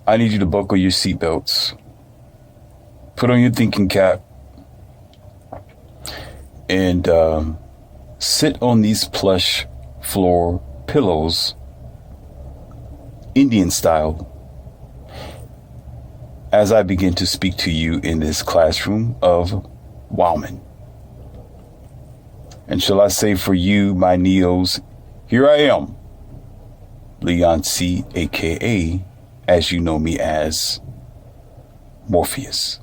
I need you to buckle your seatbelts, put on your thinking cap, and sit on these plush floor pillows, Indian style, as I begin to speak to you in this classroom of Wowman. And shall I say for you, my Neos, here I am, Leon C., aka, as you know me as, Morpheus.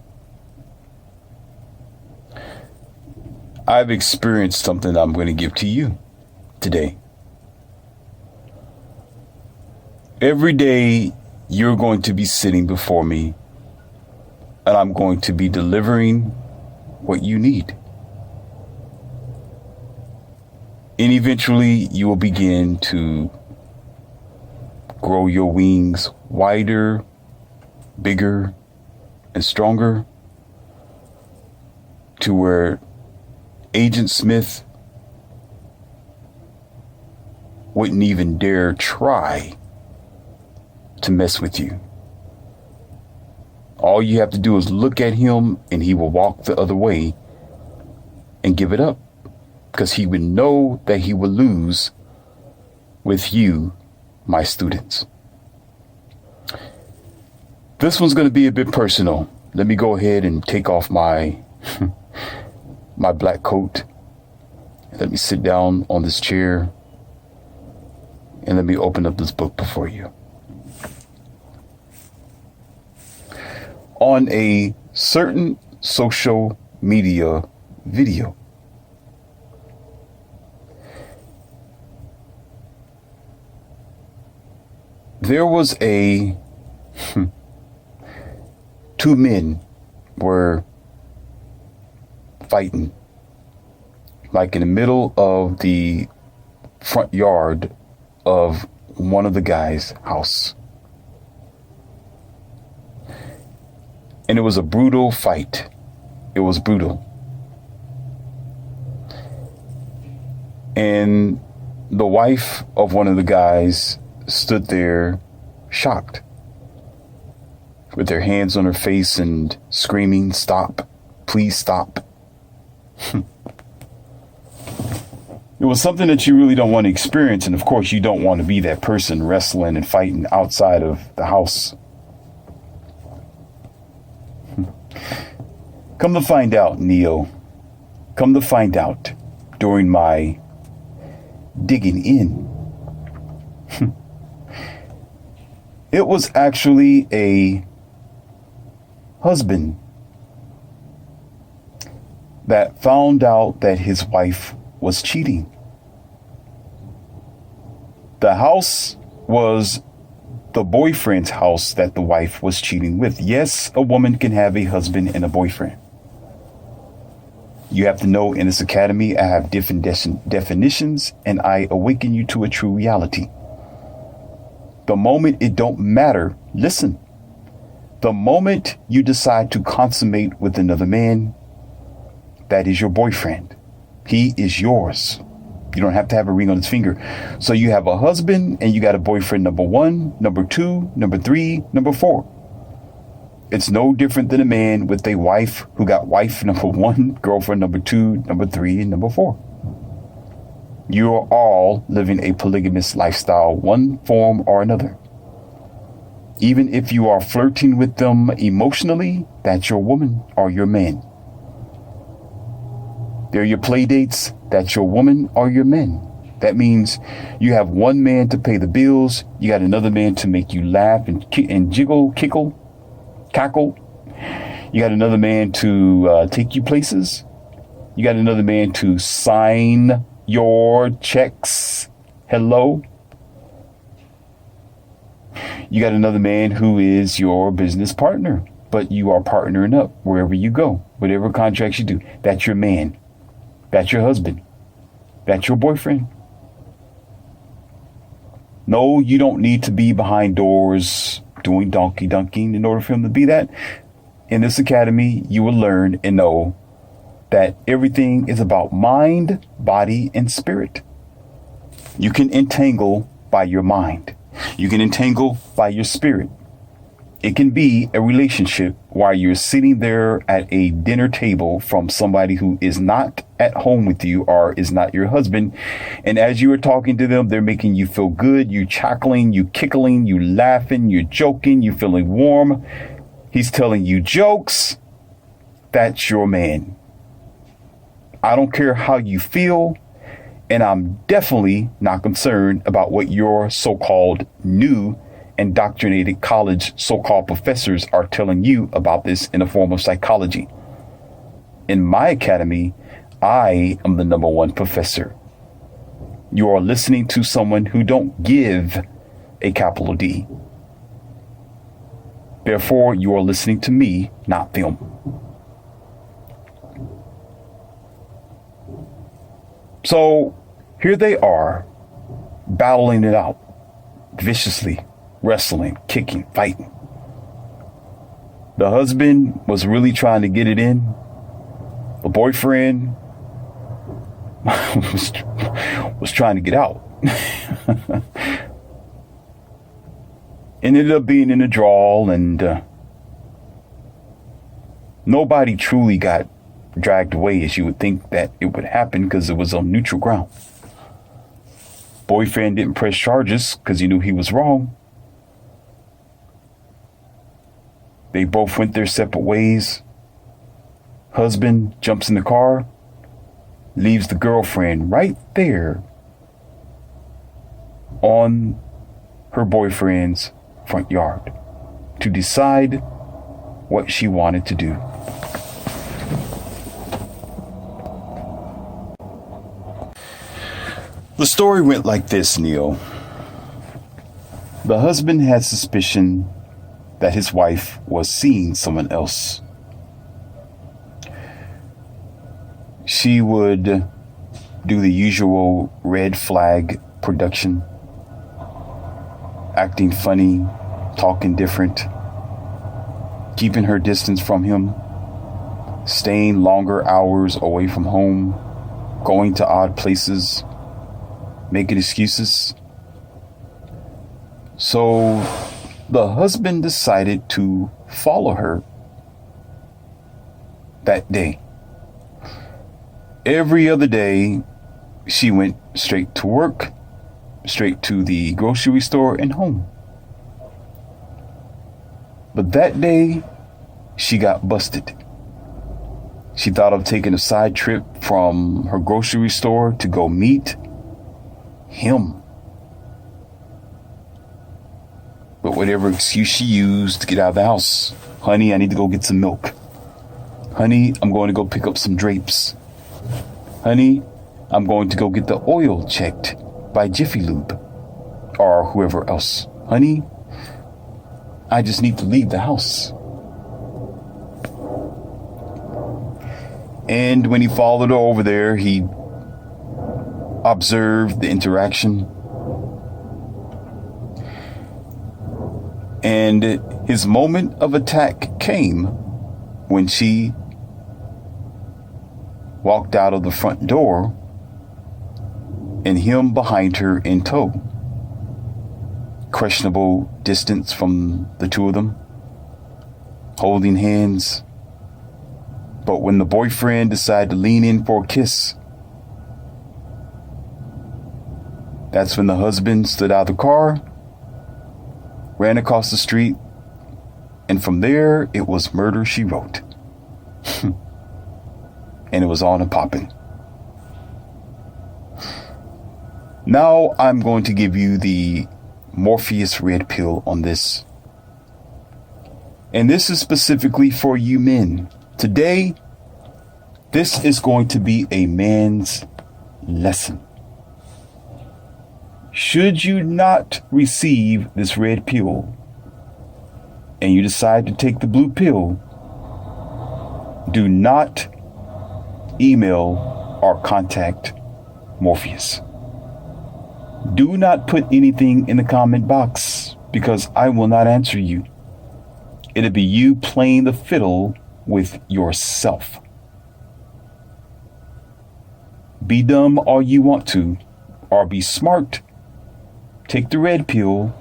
I've experienced something I'm going to give to you today. Every day you're going to be sitting before me, and I'm going to be delivering what you need. And eventually you will begin to grow your wings wider, bigger, and stronger, to where Agent Smith wouldn't even dare try to mess with you. All you have to do is look at him and he will walk the other way and give it up, because he would know that he will lose with you, my students. This one's going to be a bit personal. Let me go ahead and take off my my black coat. Let me sit down on this chair and let me open up this book before you. On a certain social media video, there was two men were fighting, like in the middle of the front yard of one of the guys' house. And it was a brutal fight. It was brutal. And the wife of one of the guys stood there shocked, with their hands on her face and screaming, "Stop, please stop." It was something that you really don't want to experience. And of course, you don't want to be that person wrestling and fighting outside of the house. Come to find out, Neo, come to find out during my digging in, it was actually a husband that found out that his wife was cheating. The house was the boyfriend's house that the wife was cheating with. Yes, a woman can have a husband and a boyfriend. You have to know, in this academy, I have different definitions, and I awaken you to a true reality. The moment it don't matter, listen, the moment you decide to consummate with another man, that is your boyfriend. He is yours. You don't have to have a ring on his finger. So you have a husband and you got a boyfriend number 1, number 2, number 3, number 4. It's no different than a man with a wife who got wife number 1, girlfriend number 2, number 3, and number 4. You are all living a polygamous lifestyle, one form or another. Even if you are flirting with them emotionally, that's your woman or your man. They're your play dates, that's your woman or your man. That means you have one man to pay the bills, you got another man to make you laugh and jiggle, cackle. You got another man to take you places. You got another man to sign your checks. Hello. You got another man who is your business partner, but you are partnering up wherever you go, whatever contracts you do. That's your man. That's your husband. That's your boyfriend. No, you don't need to be behind doors doing donkey dunking in order for him to be that. In this academy, you will learn and know that everything is about mind, body, and spirit. You can entangle by your mind. You can entangle by your spirit. It can be a relationship while you're sitting there at a dinner table from somebody who is not at home with you or is not your husband. And as you are talking to them, they're making you feel good. You chuckling, you kickling, you laughing, you're joking, you feeling warm. He's telling you jokes. That's your man. I don't care how you feel. And I'm definitely not concerned about what your so-called new indoctrinated college so-called professors are telling you about this in the form of psychology. In my academy, I am the number one professor. You are listening to someone who don't give a capital D. Therefore, you are listening to me, not them. So here they are, battling it out viciously. Wrestling, kicking, fighting. The husband was really trying to get it in. The boyfriend was trying to get out. Ended up being in a draw, and nobody truly got dragged away as you would think that it would happen because it was on neutral ground. Boyfriend didn't press charges because he knew he was wrong. They both went their separate ways. Husband jumps in the car, leaves the girlfriend right there on her boyfriend's front yard to decide what she wanted to do. The story went like this, Neil. The husband had suspicion that his wife was seeing someone else. She would do the usual red flag production, acting funny, talking different, keeping her distance from him, staying longer hours away from home, going to odd places, making excuses. So the husband decided to follow her that day. Every other day, she went straight to work, straight to the grocery store and home. But that day, she got busted. She thought of taking a side trip from her grocery store to go meet him. But whatever excuse she used to get out of the house. Honey, I need to go get some milk. Honey, I'm going to go pick up some drapes. Honey, I'm going to go get the oil checked by Jiffy Lube or whoever else. Honey, I just need to leave the house. And when he followed her over there, he observed the interaction. And his moment of attack came when she walked out of the front door and him behind her in tow. Questionable distance from the two of them, holding hands. But when the boyfriend decided to lean in for a kiss, that's when the husband stood out of the car, ran across the street, and from there, it was murder, she wrote. And it was on and popping. Now I'm going to give you the Morpheus red pill on this. And this is specifically for you men. Today, this is going to be a man's lesson. Should you not receive this red pill and you decide to take the blue pill, do not email or contact Morpheus. Do not put anything in the comment box because I will not answer you. It'll be you playing the fiddle with yourself. Be dumb all you want to, or be smart. Take the red pill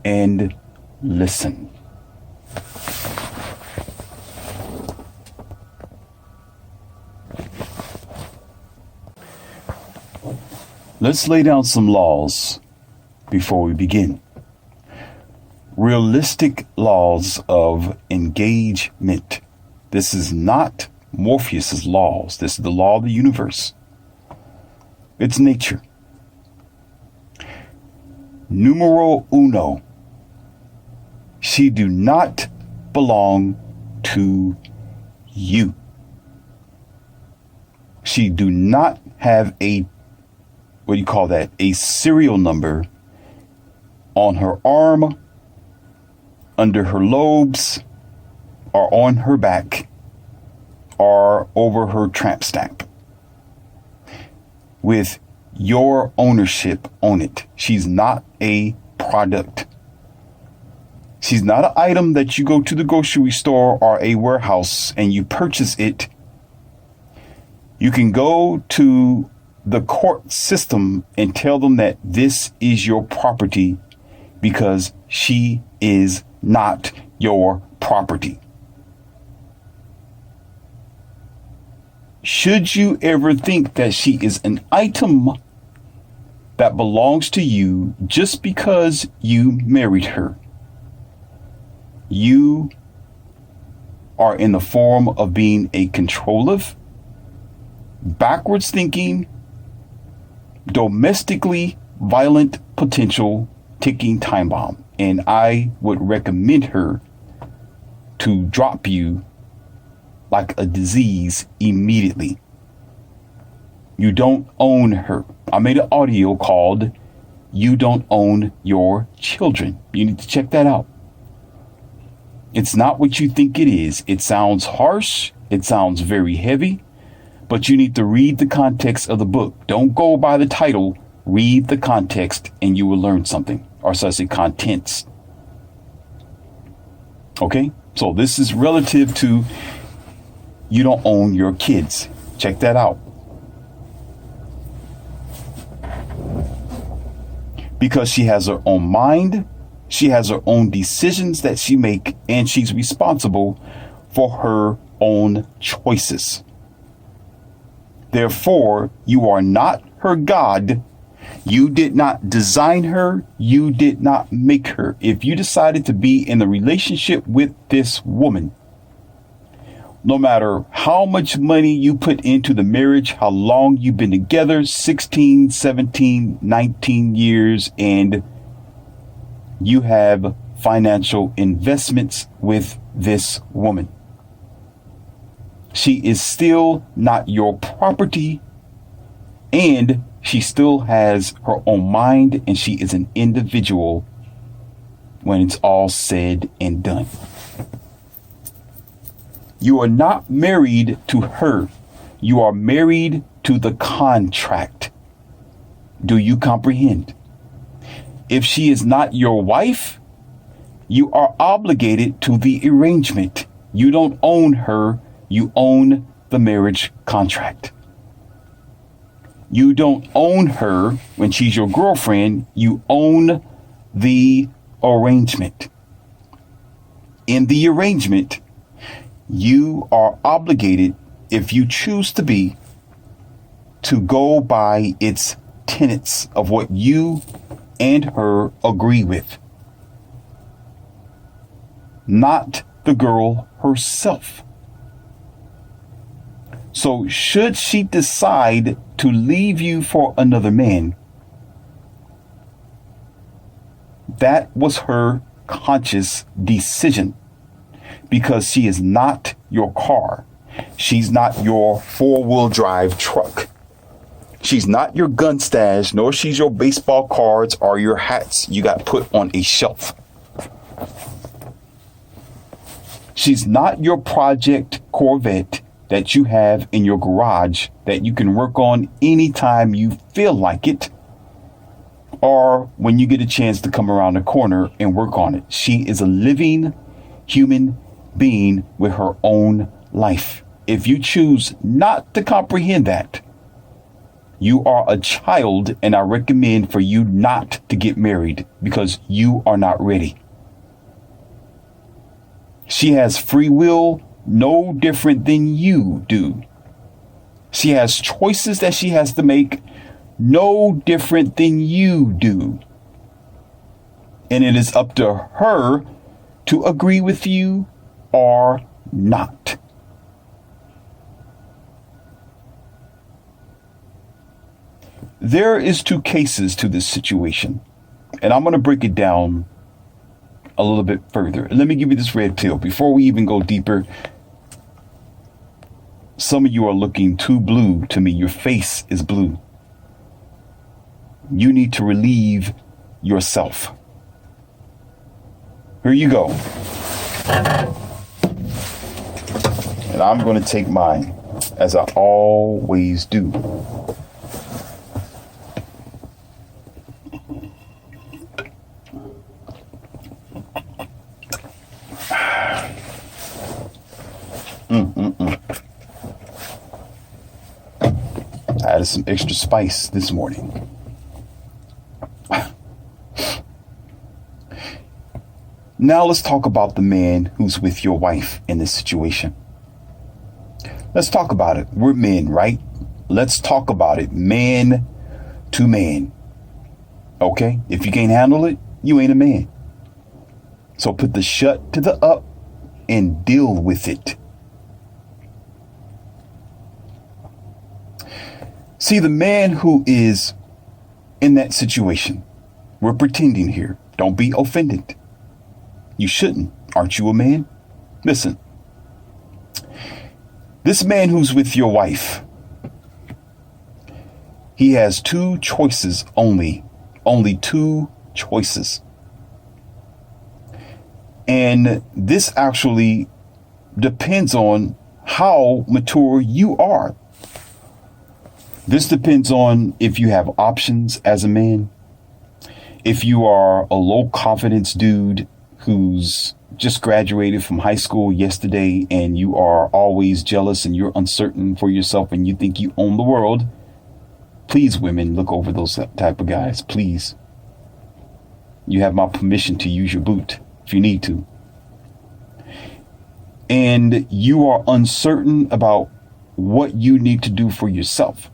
and listen. Let's lay down some laws before we begin. Realistic laws of engagement. This is not Morpheus's laws. This is the law of the universe. It's nature. Numero uno. She do not belong to you. She do not have a, what do you call that? A serial number on her arm, under her lobes, or on her back, or over her tramp stamp with your ownership on it. She's not a product. She's not an item that you go to the grocery store or a warehouse and you purchase it. You can go to the court system and tell them that this is your property because she is not your property. Should you ever think that she is an item that belongs to you just because you married her, you are in the form of being a controlling, backwards thinking, domestically violent potential ticking time bomb. And I would recommend her to drop you like a disease immediately. You don't own her. I made an audio called You Don't Own Your Children. You need to check that out. It's not what you think it is. It sounds harsh. It sounds very heavy, but you need to read the context of the book. Don't go by the title. Read the context and you will learn something, or so I say contents. Okay. So this is relative to you don't own your kids. Check that out. Because she has her own mind. She has her own decisions that she make, and she's responsible for her own choices. Therefore, you are not her God. You did not design her. You did not make her. If you decided to be in a relationship with this woman, no matter how much money you put into the marriage, how long you've been together, 16, 17, 19 years, and you have financial investments with this woman, she is still not your property, and she still has her own mind, and she is an individual when it's all said and done. You are not married to her. You are married to the contract. Do you comprehend? If she is not your wife, you are obligated to the arrangement. You don't own her. You own the marriage contract. You don't own her when she's your girlfriend. You own the arrangement. In the arrangement, you are obligated, if you choose to be, to go by its tenets of what you and her agree with, not the girl herself. So should she decide to leave you for another man, that was her conscious decision, because she is not your car. She's not your four-wheel drive truck. She's not your gun stash, nor she's your baseball cards or your hats you got put on a shelf. She's not your project Corvette that you have in your garage that you can work on anytime you feel like it, or when you get a chance to come around the corner and work on it. She is a living human being with her own life. If you choose not to comprehend that, you are a child, and I recommend for you not to get married because you are not ready. She has free will no different than you do. She has choices that she has to make no different than you do. And it is up to her to agree with you or not. There is two cases to this situation, and I'm going to break it down a little bit further. And let me give you this red pill before we even go deeper. Some of you are looking too blue to me. Your face is blue. You need to relieve yourself. Here you go. And I'm going to take mine, as I always do. I added some extra spice this morning. Now let's talk about the man who's with your wife in this situation. Let's talk about it. We're men, right? Let's talk about it. Man to man. Okay? If you can't handle it, you ain't a man. So put the shut to the up and deal with it. See, the man who is in that situation, we're pretending here. Don't be offended. You shouldn't. Aren't you a man? Listen. This man who's with your wife, he has two choices only. Only two choices. And this actually depends on how mature you are. This depends on if you have options as a man. If you are a low confidence dude who's just graduated from high school yesterday and you are always jealous and you're uncertain for yourself and you think you own the world, please, women, look over those type of guys, please. You have my permission to use your boot if you need to. And you are uncertain about what you need to do for yourself.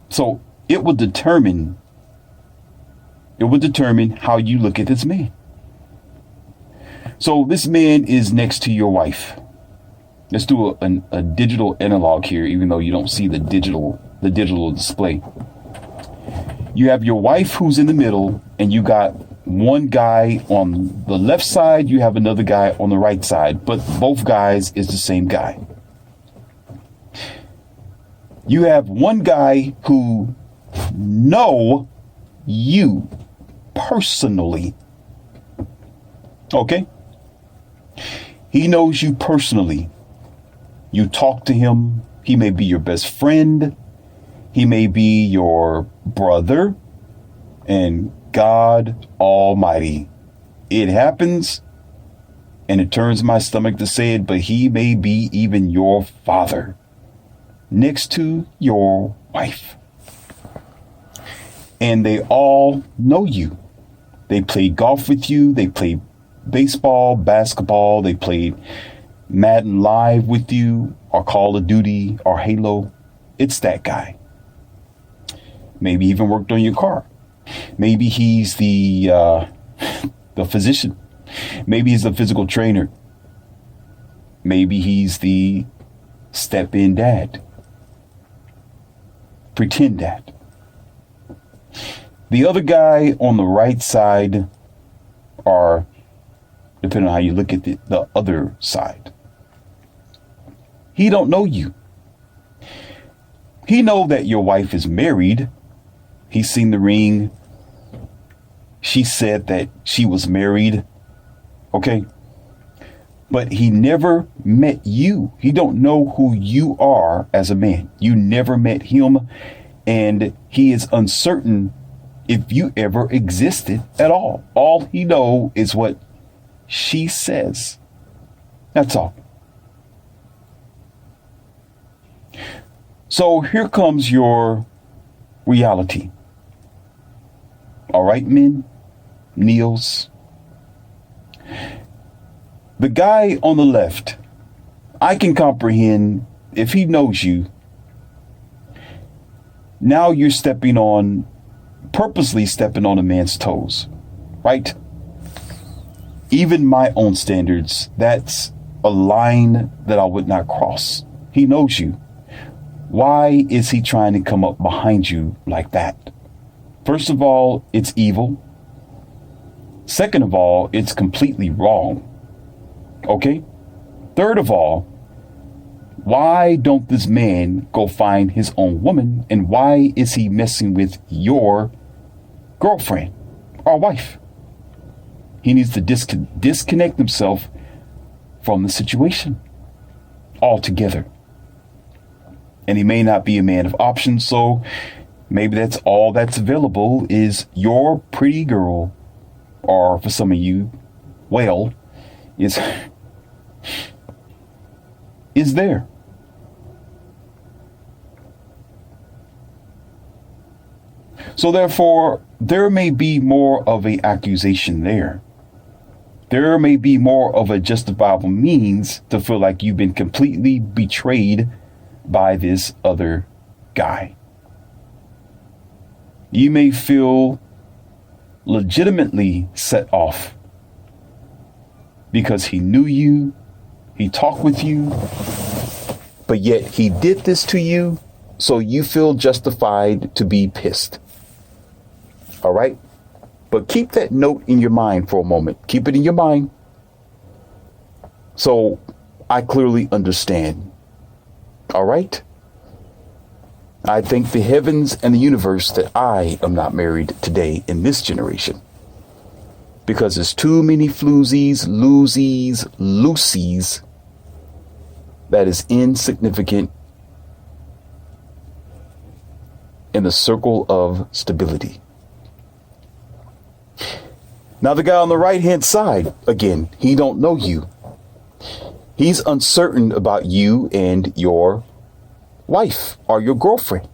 So it will determine how you look at this man. So this man is next to your wife. Let's do a digital analog here, even though you don't see the digital display. You have your wife who's in the middle, and you got one guy on the left side, you have another guy on the right side, but both guys is the same guy. You have one guy who know you personally. Okay? He knows you personally. You talk to him. He may be your best friend. He may be your brother. And God Almighty, it happens, and it turns my stomach to say it, but he may be even your father next to your wife. And they all know you. They play golf with you. They play baseball, basketball. They played Madden Live with you, or Call of Duty, or Halo. It's that guy. Maybe even worked on your car. Maybe he's the physician. Maybe he's the physical trainer. Maybe he's the step-in dad. Pretend dad. The other guy on the right side, or depending on how you look at the other side, he don't know you. He know that your wife is married. He's seen the ring. She said that she was married. Okay. But he never met you. He don't know who you are as a man. You never met him. And he is uncertain if you ever existed at all. All he know is what she says. That's all. So here comes your reality. All right, men, Neils. The guy on the left, I can comprehend if he knows you. Now you're purposely stepping on a man's toes, right? Even my own standards, that's a line that I would not cross. He knows you. Why is he trying to come up behind you like that? First of all, it's evil. Second of all, it's completely wrong. Okay? Third of all, why don't this man go find his own woman? And why is he messing with your girlfriend or wife? He needs to disconnect himself from the situation altogether. And he may not be a man of options, so maybe that's all that's available is your pretty girl, or for some of you, well, is there. So therefore, there may be more of an accusation there. There may be more of a justifiable means to feel like you've been completely betrayed by this other guy. You may feel legitimately set off because he knew you, he talked with you, but yet he did this to you, so you feel justified to be pissed. All right? But keep that note in your mind for a moment. Keep it in your mind. So I clearly understand. All right? I thank the heavens and the universe that I am not married today in this generation. Because there's too many floozies, loosies, loosies that is insignificant in the circle of stability. Now the guy on the right-hand side, again, he don't know you. He's uncertain about you and your wife or your girlfriend.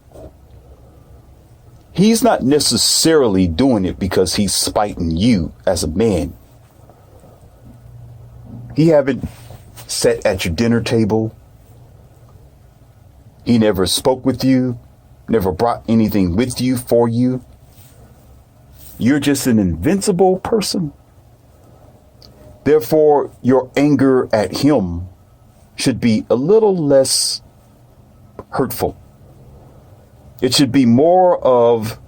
He's not necessarily doing it because he's spiting you as a man. He haven't sat at your dinner table. He never spoke with you, never brought anything with you for you. You're just an invincible person. Therefore, your anger at him should be a little less hurtful. It should be more of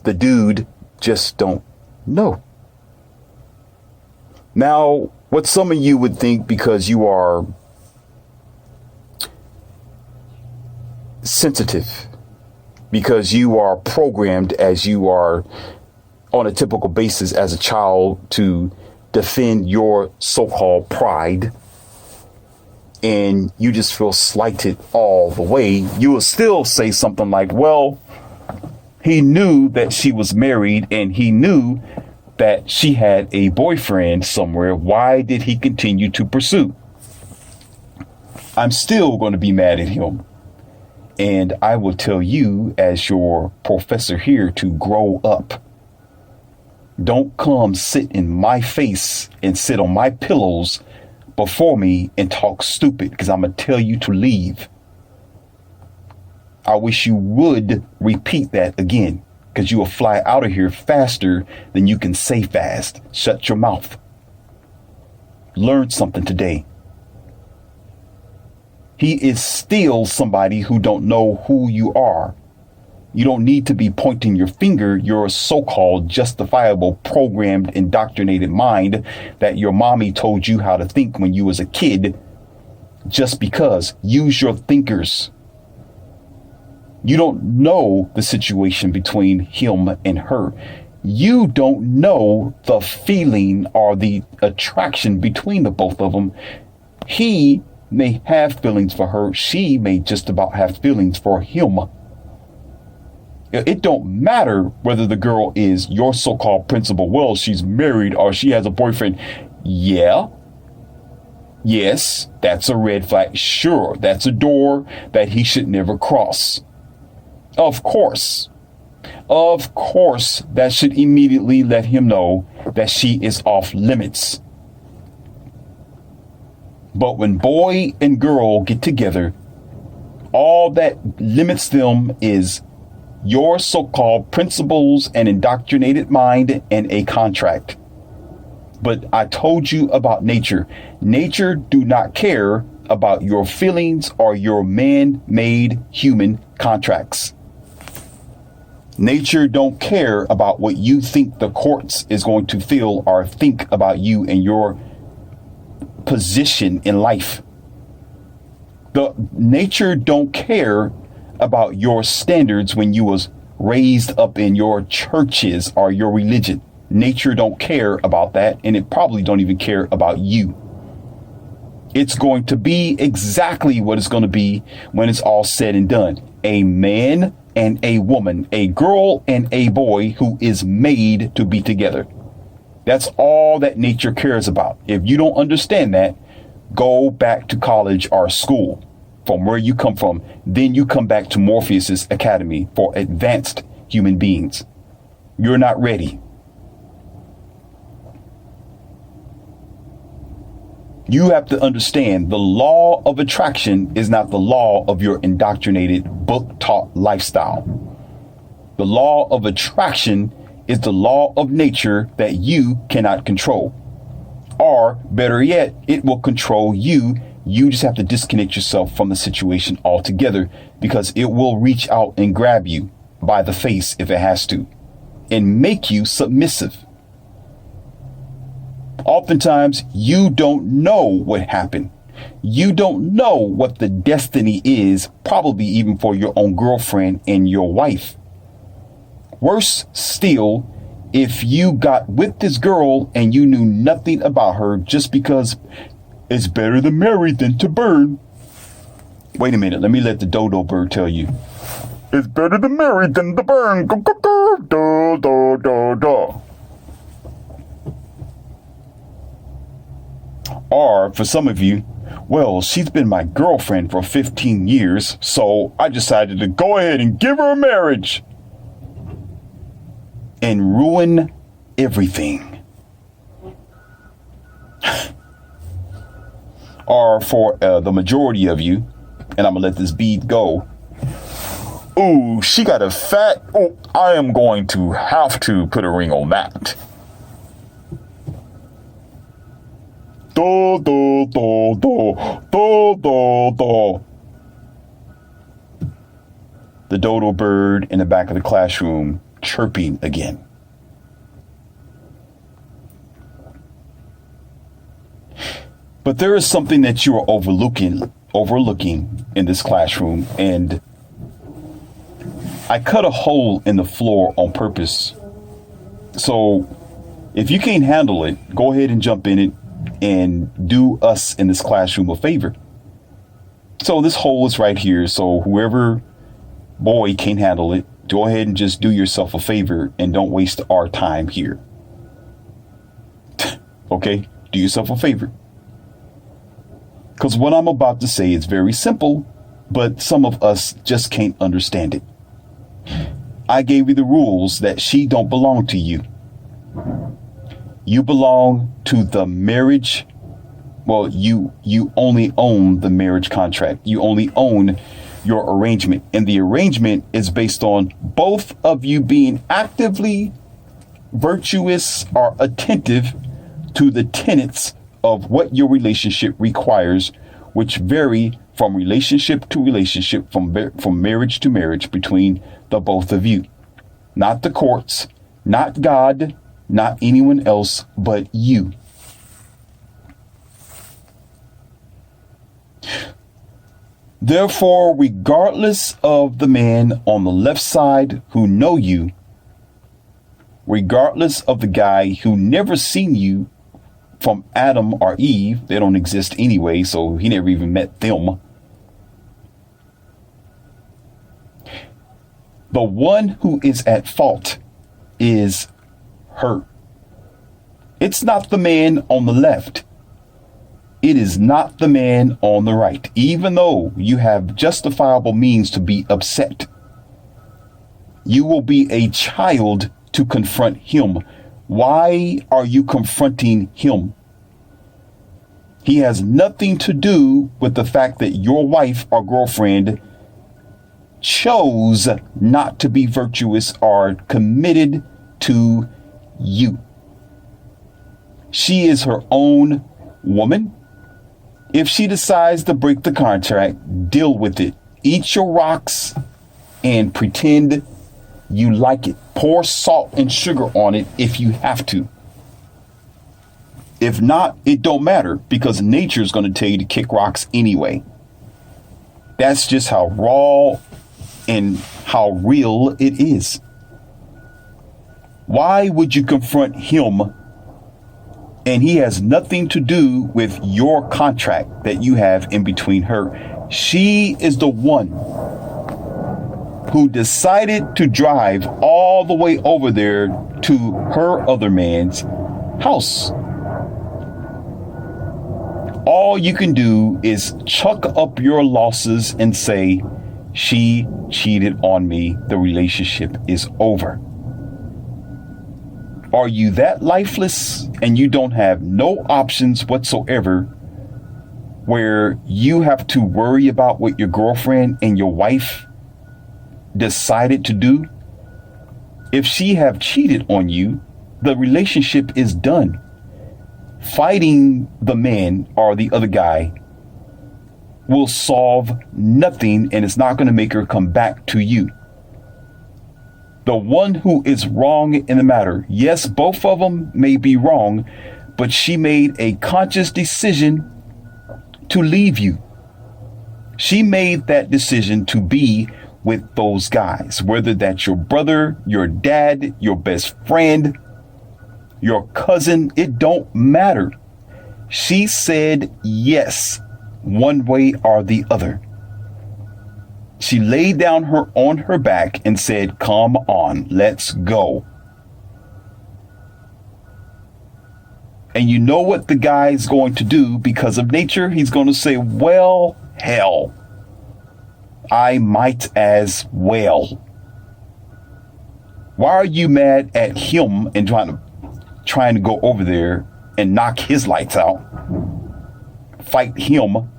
the dude just don't know. Now, what some of you would think because you are sensitive, because you are programmed as you are on a typical basis as a child to defend your so-called pride, and you just feel slighted all the way, you will still say something like, well, he knew that she was married and he knew that she had a boyfriend somewhere. Why did he continue to pursue? I'm still going to be mad at him. And I will tell you, as your professor here, to grow up. Don't come sit in my face and sit on my pillows before me and talk stupid, because I'm going to tell you to leave. I wish you would repeat that again, because you will fly out of here faster than you can say fast. Shut your mouth. Learn something today. He is still somebody who don't know who you are. You don't need to be pointing your finger. You're a so-called justifiable, programmed, indoctrinated mind that your mommy told you how to think when you was a kid. Just because. Use your thinkers. You don't know the situation between him and her. You don't know the feeling or the attraction between the both of them. He may have feelings for her. She may just about have feelings for him. It don't matter whether the girl is your so-called principal. Well, she's married or she has a boyfriend. Yeah. Yes, that's a red flag. Sure, that's a door that he should never cross. Of course. Of course, that should immediately let him know that she is off limits. But when boy and girl get together, all that limits them is your so-called principles and indoctrinated mind and a contract. But I told you about nature. Nature do not care about your feelings or your man-made human contracts. Nature don't care about what you think the courts is going to feel or think about you and your position in life. The nature don't care about your standards when you was raised up in your churches or your religion. Nature don't care about that, and it probably don't even care about you. It's going to be exactly what it's going to be when it's all said and done. A man and a woman, a girl and a boy who is made to be together. That's all that nature cares about. If you don't understand that, go back to college or school from where you come from. Then you come back to Morpheus's Academy for advanced human beings. You're not ready. You have to understand the law of attraction is not the law of your indoctrinated, book-taught lifestyle. The law of attraction is the law of nature that you cannot control. Or better yet, it will control you. You just have to disconnect yourself from the situation altogether, because it will reach out and grab you by the face if it has to and make you submissive. Oftentimes, you don't know what happened. You don't know what the destiny is, probably even for your own girlfriend and your wife. Worse still, if you got with this girl and you knew nothing about her just because it's better to marry than to burn. Wait a minute, let me let the dodo bird tell you. It's better to marry than to burn. Do, do, do, do. Or for some of you, well, she's been my girlfriend for 15 years, so I decided to go ahead and give her a marriage and ruin everything. Or for the majority of you, and I'm gonna let this bead go. Ooh, she got a fat. Oh, I am going to have to put a ring on that. Do, do, do, do, do, do, do. The dodo bird in the back of the classroom chirping again. But there is something that you are overlooking in this classroom, and I cut a hole in the floor on purpose. So if you can't handle it, go ahead and jump in it and do us in this classroom a favor. So this hole is right here. So whoever boy can't handle it, go ahead and just do yourself a favor and don't waste our time here. Okay? Do yourself a favor. Because what I'm about to say is very simple, but some of us just can't understand it. I gave you the rules that she don't belong to you. You belong to the marriage. Well, you only own the marriage contract. You only own your arrangement. And the arrangement is based on both of you being actively virtuous or attentive to the tenets of what your relationship requires, which vary from relationship to relationship, from marriage to marriage between the both of you. Not the courts, not God, not anyone else but you. Therefore, regardless of the man on the left side who know you, regardless of the guy who never seen you from Adam or Eve, they don't exist anyway, so he never even met them. The one who is at fault is her. It's not the man on the left. It is not the man on the right, even though you have justifiable means to be upset. You will be a child to confront him. Why are you confronting him? He has nothing to do with the fact that your wife or girlfriend chose not to be virtuous or committed to you. She is her own woman. If she decides to break the contract, deal with it. Eat your rocks and pretend you like it. Pour salt and sugar on it if you have to. If not, it don't matter, because nature is going to tell you to kick rocks anyway. That's just how raw and how real it is. Why would you confront him? And he has nothing to do with your contract that you have in between her. She is the one who decided to drive all the way over there to her other man's house. All you can do is chuck up your losses and say, she cheated on me. The relationship is over. Are you that lifeless and you don't have no options whatsoever, where you have to worry about what your girlfriend and your wife decided to do? If she have cheated on you, the relationship is done. Fighting the man or the other guy will solve nothing, and it's not going to make her come back to you. The one who is wrong in the matter, yes, both of them may be wrong, but she made a conscious decision to leave you. She made that decision to be with those guys, whether that's your brother, your dad, your best friend, your cousin, it don't matter. She said yes, one way or the other. She laid down on her back and said, come on, let's go. And you know what the guy's going to do because of nature? He's going to say, well, hell, I might as well. Why are you mad at him and trying to go over there and knock his lights out? Fight him.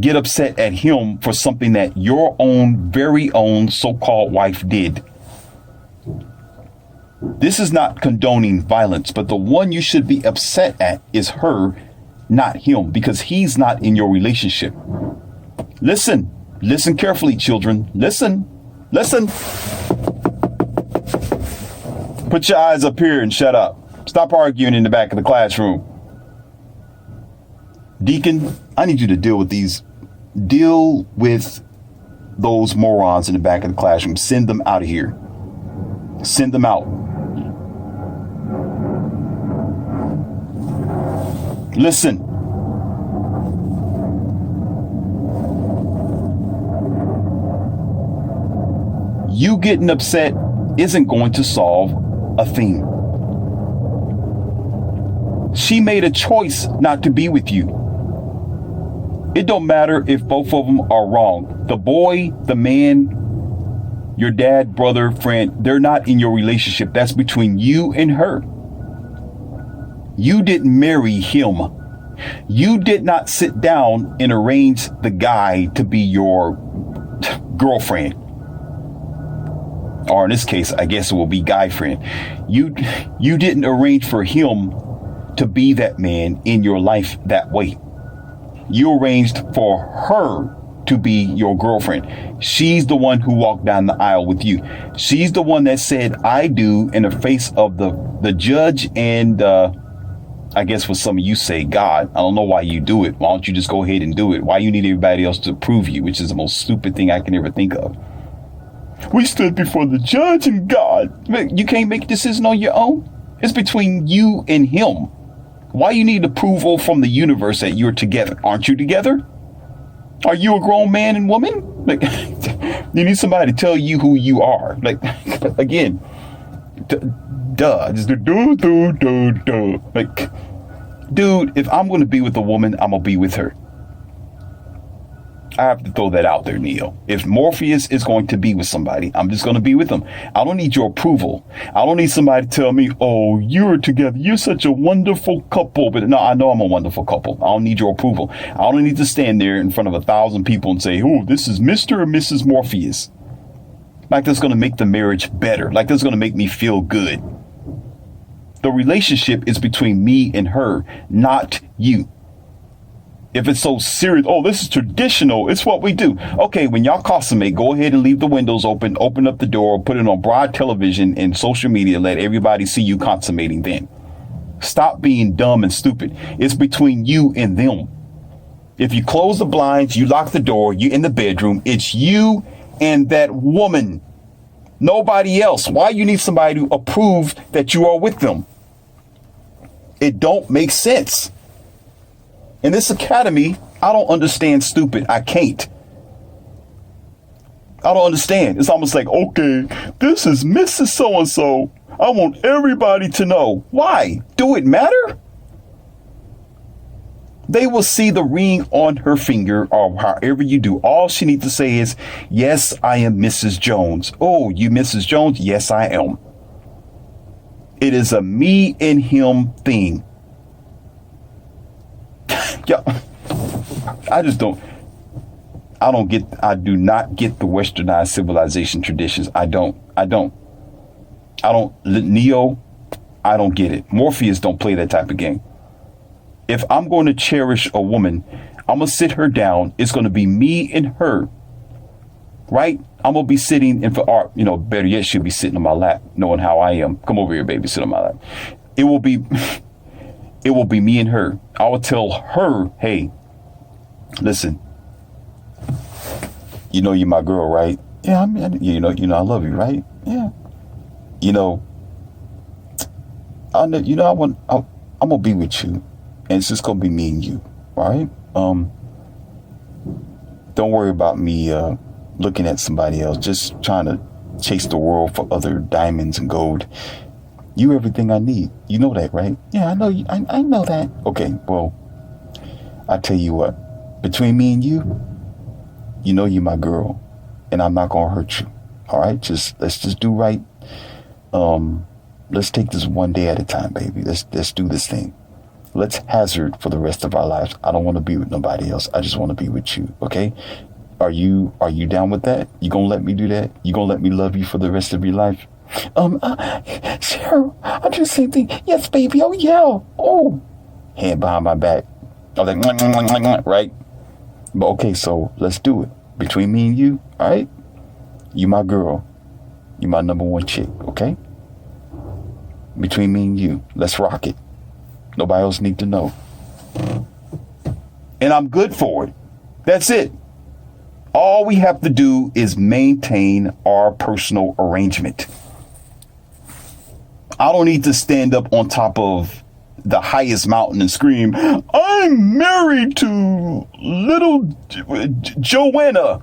Get upset at him for something that your own very own so-called wife did. This is not condoning violence, but the one you should be upset at is her, not him, because he's not in your relationship. Listen carefully, children. Listen. Put your eyes up here and shut up. Stop arguing in the back of the classroom. Deacon, I need you to deal with those morons in the back of the classroom. Send them out of here. Send them out. Listen. You getting upset isn't going to solve a thing. She made a choice not to be with you. It don't matter if both of them are wrong. The boy, the man, your dad, brother, friend, they're not in your relationship. That's between you and her. You didn't marry him. You did not sit down and arrange the guy to be your girlfriend. Or in this case, I guess it will be guy friend. You didn't arrange for him to be that man in your life that way. You arranged for her to be your girlfriend. She's the one who walked down the aisle with you. She's the one that said, I do, in the face of the judge and I guess what some of you say, God. I don't know why you do it. Why don't you just go ahead and do it? Why you need everybody else to approve you, which is the most stupid thing I can ever think of. We stood before the judge and God. You can't make a decision on your own. It's between you and him. Why you need approval from the universe that you're together? Aren't you together? Are you a grown man and woman? Like, you need somebody to tell you who you are. Like, again, just do. Like, dude, if I'm going to be with a woman, I'm going to be with her. I have to throw that out there, Neo. If Morpheus is going to be with somebody, I'm just going to be with them. I don't need your approval. I don't need somebody to tell me, oh, you're together. You're such a wonderful couple. But no, I know I'm a wonderful couple. I don't need your approval. I don't need to stand there in front of 1,000 people and say, oh, this is Mr. or Mrs. Morpheus. Like that's going to make the marriage better. Like that's going to make me feel good. The relationship is between me and her, not you. If it's so serious, oh, this is traditional. It's what we do. Okay, when y'all consummate, go ahead and leave the windows open, open up the door, put it on broad television and social media. Let everybody see you consummating then. Stop being dumb and stupid. It's between you and them. If you close the blinds, you lock the door, you're in the bedroom, it's you and that woman. Nobody else. Why you need somebody to approve that you are with them? It don't make sense. In this academy, I don't understand stupid. I can't. I don't understand. It's almost like, okay, this is Mrs. So-and-so. I want everybody to know. Why? Do it matter? They will see the ring on her finger or however you do. All she needs to say is, yes, I am Mrs. Jones. Oh, you Mrs. Jones? Yes, I am. It is a me and him thing. Yeah, I do not get the westernized civilization traditions. I don't, Neo, I don't get it. Morpheus don't play that type of game. If I'm going to cherish a woman, I'm going to sit her down. It's going to be me and her, right? I'm going to be sitting and for art, better yet, she'll be sitting on my lap, knowing how I am. Come over here, baby, sit on my lap. It will be me and her. I will tell her, hey, listen, you're my girl, right? Yeah, I mean, I love you, right? Yeah. I'm gonna be with you, and it's just gonna be me and you, all right? Don't worry about me looking at somebody else, just trying to chase the world for other diamonds and gold. You everything I need. You know that, right? Yeah, I know you. I know that. Okay, well, I tell you what. Between me and you, you're my girl, and I'm not gonna hurt you. All right, let's just do right. Let's take this one day at a time, baby. Let's do this thing. Let's hazard for the rest of our lives. I don't want to be with nobody else. I just want to be with you. Okay? Are you down with that? You gonna let me do that? You gonna let me love you for the rest of your life? Sure. I just same thing. Yes, baby. Oh, yeah. Oh, hand behind my back. I was like, right? But okay, so let's do it. Between me and you, all right? You my girl. You my number one chick, okay? Between me and you, let's rock it. Nobody else need to know. And I'm good for it. That's it. All we have to do is maintain our personal arrangement. I don't need to stand up on top of the highest mountain and scream, I'm married to little Joanna.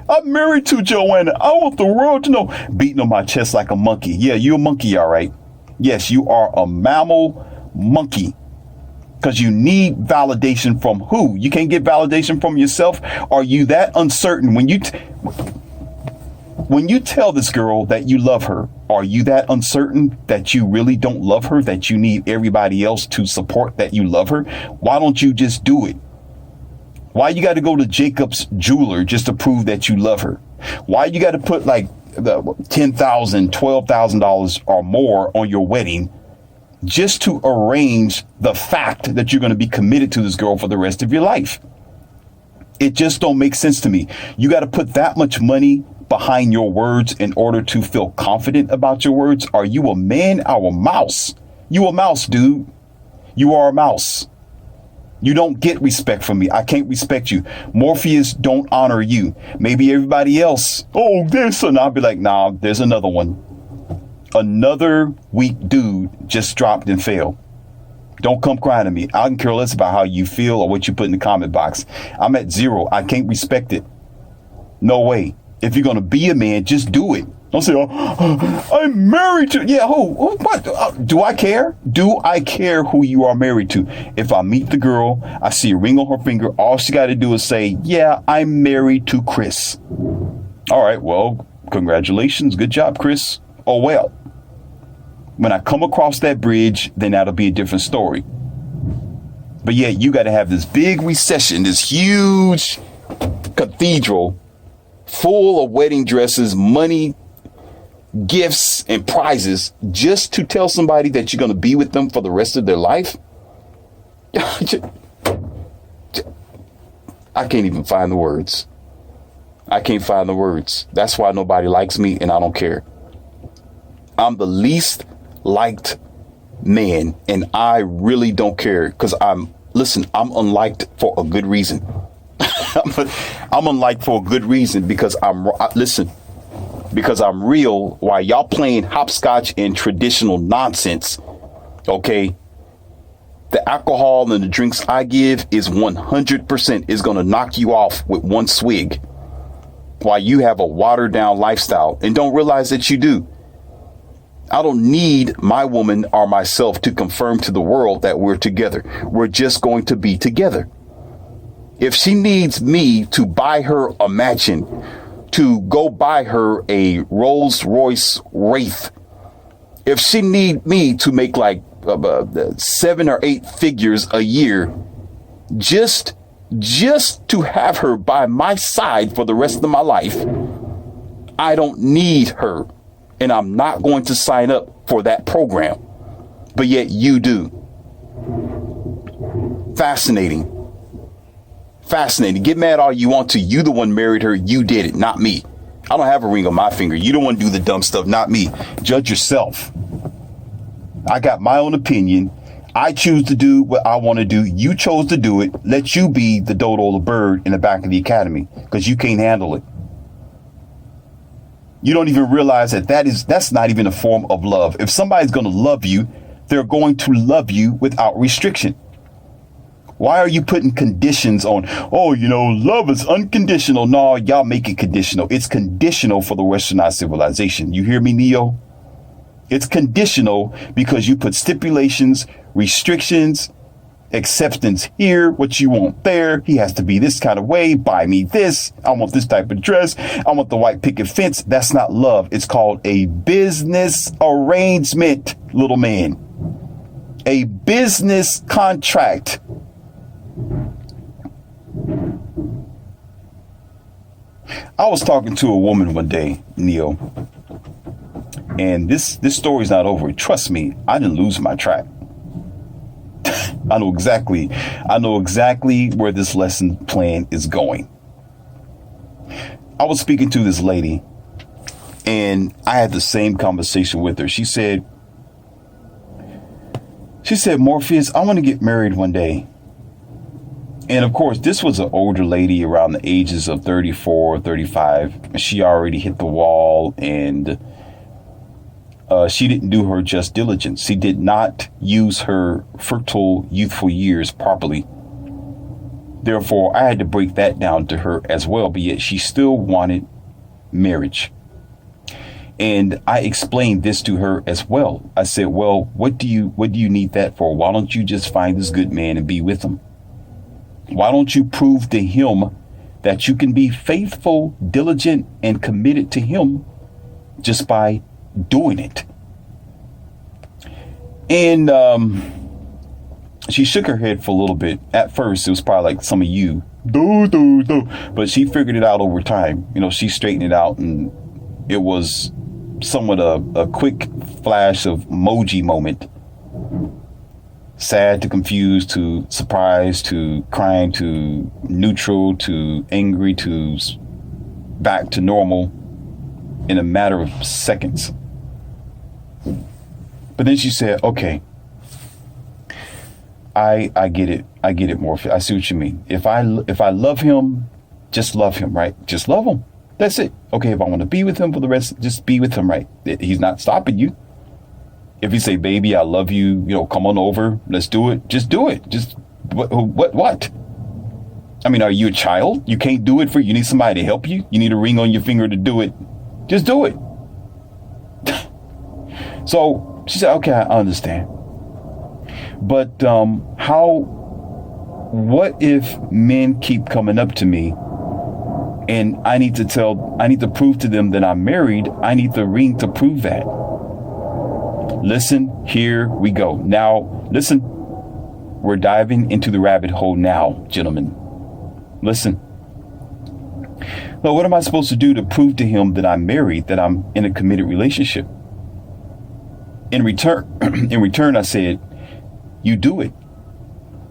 I'm married to Joanna. I want the world to know. Beating on my chest like a monkey. Yeah, you're a monkey, all right. Yes, you are a mammal monkey. Because you need validation from who? You can't get validation from yourself? Are you that uncertain? When you tell this girl that you love her, are you that uncertain that you really don't love her, that you need everybody else to support that you love her? Why don't you just do it? Why you got to go to Jacob's jeweler just to prove that you love her? Why you got to put like the $10,000, $12,000 or more on your wedding just to arrange the fact that you're going to be committed to this girl for the rest of your life? It just don't make sense to me. You got to put that much money behind your words in order to feel confident about your words. Are you a man or a mouse? You a mouse, dude. You are a mouse. You don't get respect from me. I can't respect you. Morpheus don't honor you. Maybe everybody else. Oh, there's one. I'll be like, nah, there's another one. Another weak dude just dropped and fell. Don't come crying to me. I don't care less about how you feel or what you put in the comment box. I'm at 0. I can't respect it. No way. If you're going to be a man, just do it. Don't say, oh, I'm married to, yeah, who, what? Do I care? Do I care who you are married to? If I meet the girl, I see a ring on her finger, all she got to do is say, yeah, I'm married to Chris. All right, well, congratulations. Good job, Chris. Oh, well, when I come across that bridge, then that'll be a different story. But yet you got to have this big recession, this huge cathedral full of wedding dresses, money, gifts, and prizes just to tell somebody that you're going to be with them for the rest of their life. I can't even find the words. I can't find the words. That's why nobody likes me, and I don't care. I'm the least liked man, and I really don't care, because I'm unliked for a good reason. I'm unliked for a good reason, because because I'm real, while y'all playing hopscotch and traditional nonsense. Okay. The alcohol and the drinks I give is 100% is going to knock you off with one swig, while you have a watered down lifestyle and don't realize that you do. I don't need my woman or myself to confirm to the world that we're together. We're just going to be together. If she needs me to buy her a mansion, to go buy her a Rolls Royce Wraith, if she need me to make like 7 or 8 figures a year, just to have her by my side for the rest of my life, I don't need her. And I'm not going to sign up for that program. But yet you do. Fascinating. Get mad all you want to. You the one married her. You did it, not me. I don't have a ring on my finger. You don't want to do the dumb stuff, not me. Judge yourself. I got my own opinion. I choose to do what I want to do. You chose to do it. Let you be the dodo, the bird in the back of the academy, because you can't handle it. You don't even realize that's not even a form of love. If somebody's going to love you, they're going to love you without restriction. Why are you putting conditions on? Oh, love is unconditional. No, y'all make it conditional. It's conditional for the Westernized civilization. You hear me, Neo? It's conditional because you put stipulations, restrictions, acceptance here, what you want there. He has to be this kind of way. Buy me this. I want this type of dress. I want the white picket fence. That's not love. It's called a business arrangement, little man. A business contract. I was talking to a woman one day, Neo, and this story's not over. Trust me, I didn't lose my track. I know exactly where this lesson plan is going. I was speaking to this lady, and I had the same conversation with her. She said, Morpheus, I want to get married one day. And of course, this was an older lady around the ages of 34, 35. And she already hit the wall, and she didn't do her just diligence. She did not use her fertile, youthful years properly. Therefore, I had to break that down to her as well. But yet she still wanted marriage. And I explained this to her as well. I said, well, what do you need that for? Why don't you just find this good man and be with him? Why don't you prove to him that you can be faithful, diligent, and committed to him just by doing it? And she shook her head for a little bit. At first, it was probably like some of you, but she figured it out over time. She straightened it out, and it was somewhat a quick flash of emoji moment. Sad to confused to surprised to crying to neutral to angry to back to normal in a matter of seconds. But then she said, okay, I get it. I get it, Morpheus. I see what you mean. If I love him, just love him, right? Just love him. That's it. Okay, if I want to be with him for the rest, just be with him, right? He's not stopping you. If you say, baby, I love you, come on over, let's do it. Just do it. Just what? I mean, are you a child? You can't do it you need somebody to help you. You need a ring on your finger to do it. Just do it. So she said, okay, I understand. But what if men keep coming up to me and I need to prove to them that I'm married? I need the ring to prove that. Listen, here we go. Now, listen, we're diving into the rabbit hole now, gentlemen. Listen. Well, what am I supposed to do to prove to him that I'm married, that I'm in a committed relationship? In return, I said, you do it.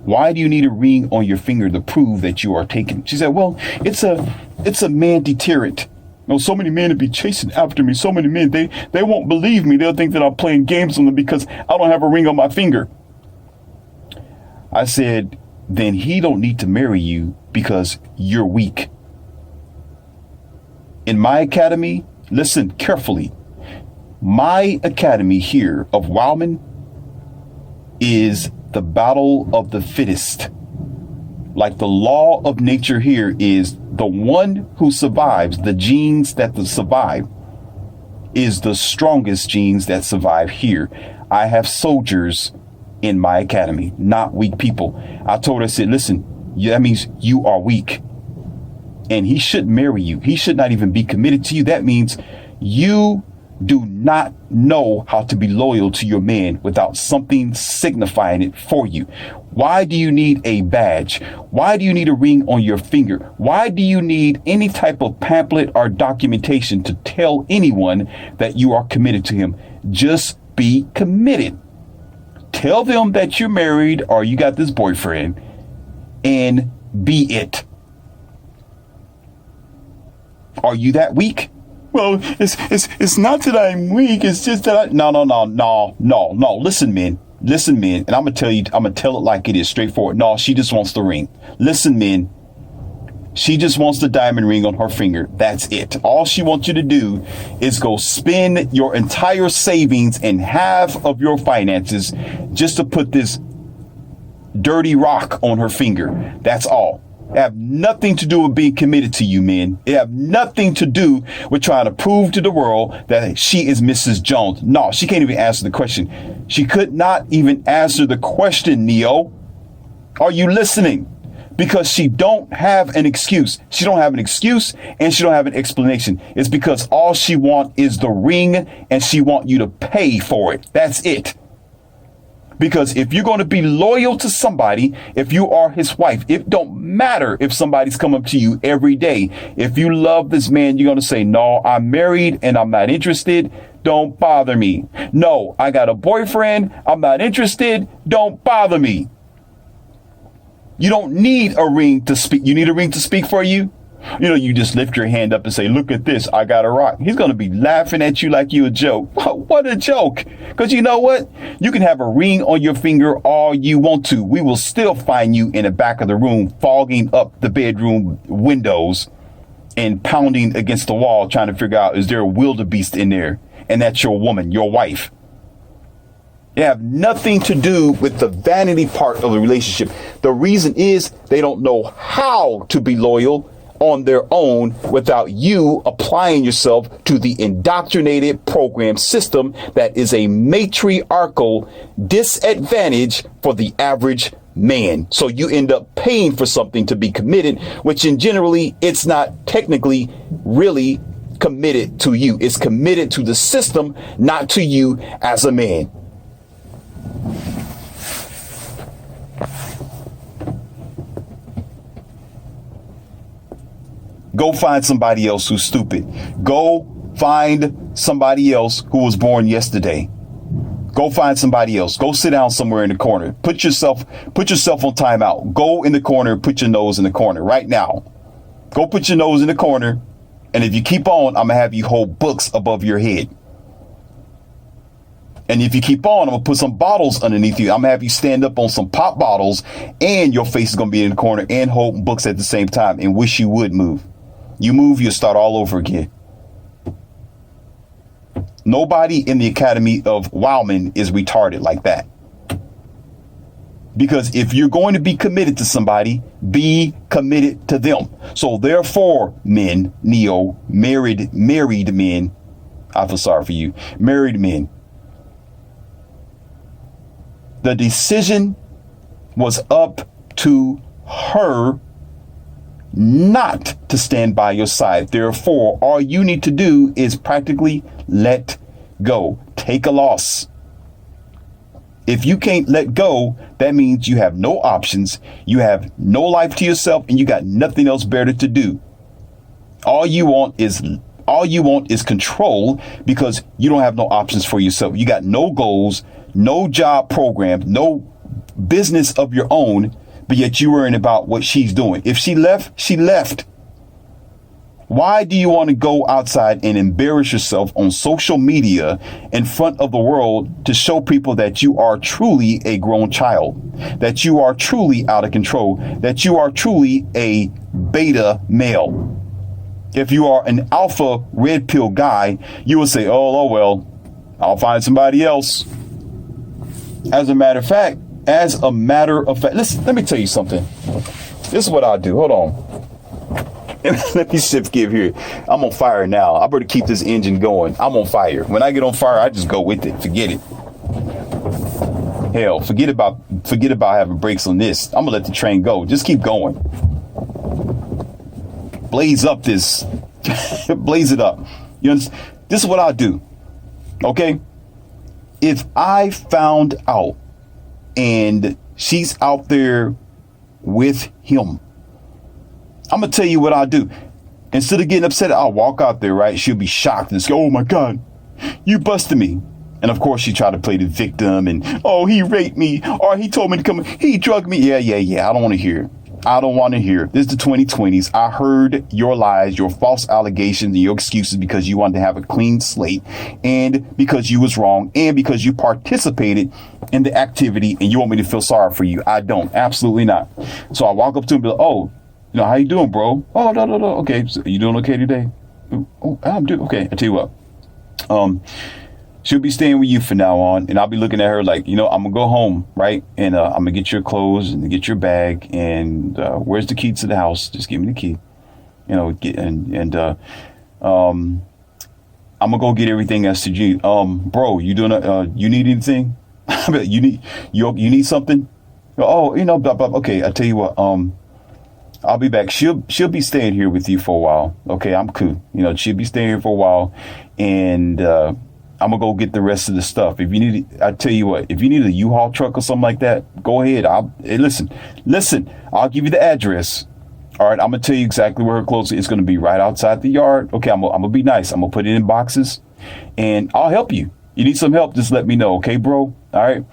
Why do you need a ring on your finger to prove that you are taken? She said, well, it's a man deterrent. So many men will be chasing after me. So many men, they won't believe me. They'll think that I'm playing games on them because I don't have a ring on my finger. I said, then he don't need to marry you because you're weak. In my academy, listen carefully. My academy here of Wildman is the battle of the fittest. Like the law of nature here is the one who survives, the genes that survive is the strongest genes that survive here. I have soldiers in my academy, not weak people. I told her, I said, listen, that means you are weak. And he shouldn't marry you. He should not even be committed to you. That means you do not know how to be loyal to your man without something signifying it for you. Why do you need a badge? Why do you need a ring on your finger? Why do you need any type of pamphlet or documentation to tell anyone that you are committed to him? Just be committed. Tell them that you're married or you got this boyfriend and be it. Are you that weak? Well, it's not that I'm weak. It's just that no. Listen, men. And I'm going to tell it like it is, straightforward. No, she just wants the ring. Listen, men. She just wants the diamond ring on her finger. That's it. All she wants you to do is go spend your entire savings and half of your finances just to put this dirty rock on her finger. That's all. It have nothing to do with being committed to you, men. It have nothing to do with trying to prove to the world that she is Mrs. Jones. No, she can't even answer the question. She could not even answer the question, Neo. Are you listening? Because she don't have an excuse. She don't have an excuse and she don't have an explanation. It's because all she want is the ring and she want you to pay for it. That's it. Because if you're going to be loyal to somebody, if you are his wife, it don't matter if somebody's come up to you every day. If you love this man, you're going to say, no, I'm married and I'm not interested. Don't bother me. No, I got a boyfriend. I'm not interested. Don't bother me. You don't need a ring to speak. You need a ring to speak for you. You just lift your hand up and say, look at this. I got a rock. He's going to be laughing at you like you a joke. What a joke. Because you know what? You can have a ring on your finger all you want to. We will still find you in the back of the room, fogging up the bedroom windows and pounding against the wall, trying to figure out, is there a wildebeest in there? And that's your woman, your wife. They have nothing to do with the vanity part of the relationship. The reason is they don't know how to be loyal on their own without you applying yourself to the indoctrinated program system that is a matriarchal disadvantage for the average man. So you end up paying for something to be committed, which in generally it's not technically really committed to you. It's committed to the system, not to you as a man. Go find somebody else who's stupid. Go find somebody else who was born yesterday. Go find somebody else. Go sit down somewhere in the corner. Put yourself on timeout. Go in the corner, put your nose in the corner right now. Go put your nose in the corner. And if you keep on, I'm going to have you hold books above your head. And if you keep on, I'm going to put some bottles underneath you. I'm going to have you stand up on some pop bottles and your face is going to be in the corner and hold books at the same time and wish you would move. You move, you'll start all over again. Nobody in the Academy of Wildman is retarded like that. Because if you're going to be committed to somebody, be committed to them. So therefore, men, Neo, married men, I feel sorry for you, married men, The decision was up to her not to stand by your side. Therefore, all you need to do is practically let go. Take a loss. If you can't let go, that means you have no options. You have no life to yourself, and you got nothing else better to do. All you want is control, because you don't have no options for yourself. You got no goals, no job program, no business of your own, but yet you're worrying about what she's doing. If she left, she left. Why do you want to go outside and embarrass yourself on social media in front of the world to show people that you are truly a grown child, that you are truly out of control, that you are truly a beta male? If you are an alpha red pill guy, you will say, oh, well, I'll find somebody else. As a matter of fact, listen, let me tell you something. This is what I'll do. Hold on. Let me shift gear here. I'm on fire now. I better keep this engine going. I'm on fire. When I get on fire, I just go with it. Forget it. Hell, forget about having brakes on this. I'm gonna let the train go. Just keep going. Blaze up this. Blaze it up. You understand? This is what I'll do. Okay? If I found out and she's out there with him, I'm going to tell you what I'll do. Instead of getting upset, I'll walk out there, right? She'll be shocked and say, oh my God, you busted me. And of course, she tried to play the victim and, oh, he raped me, or he told me to come, he drugged me. Yeah. I don't want to hear. I don't want to hear. This is the 2020s. I heard your lies, your false allegations, and your excuses because you wanted to have a clean slate, and because you was wrong, and because you participated in the activity, and you want me to feel sorry for you. I don't. Absolutely not. So I walk up to him and be like, oh, how you doing, bro? Oh, no. Okay. So you doing okay today? Oh, I'm doing okay. I tell you what, she'll be staying with you from now on, and I'll be looking at her like, I'm gonna go home, right? And I'm gonna get your clothes and get your bag, and where's the key to the house? Just give me the key, I'm gonna go get everything else to you. Bro, you doing? You need anything? you need something? Oh, blah, blah. Okay, I tell you what. I'll be back. She'll be staying here with you for a while. Okay, I'm cool. She'll be staying here for a while, and I'm gonna go get the rest of the stuff. If you need, I tell you what, if you need a U-Haul truck or something like that, go ahead. Listen. I'll give you the address. All right, I'm gonna tell you exactly where her clothes is. It's gonna be right outside the yard. Okay, I'm gonna be nice. I'm gonna put it in boxes, and I'll help you. You need some help, just let me know, okay, bro? All right.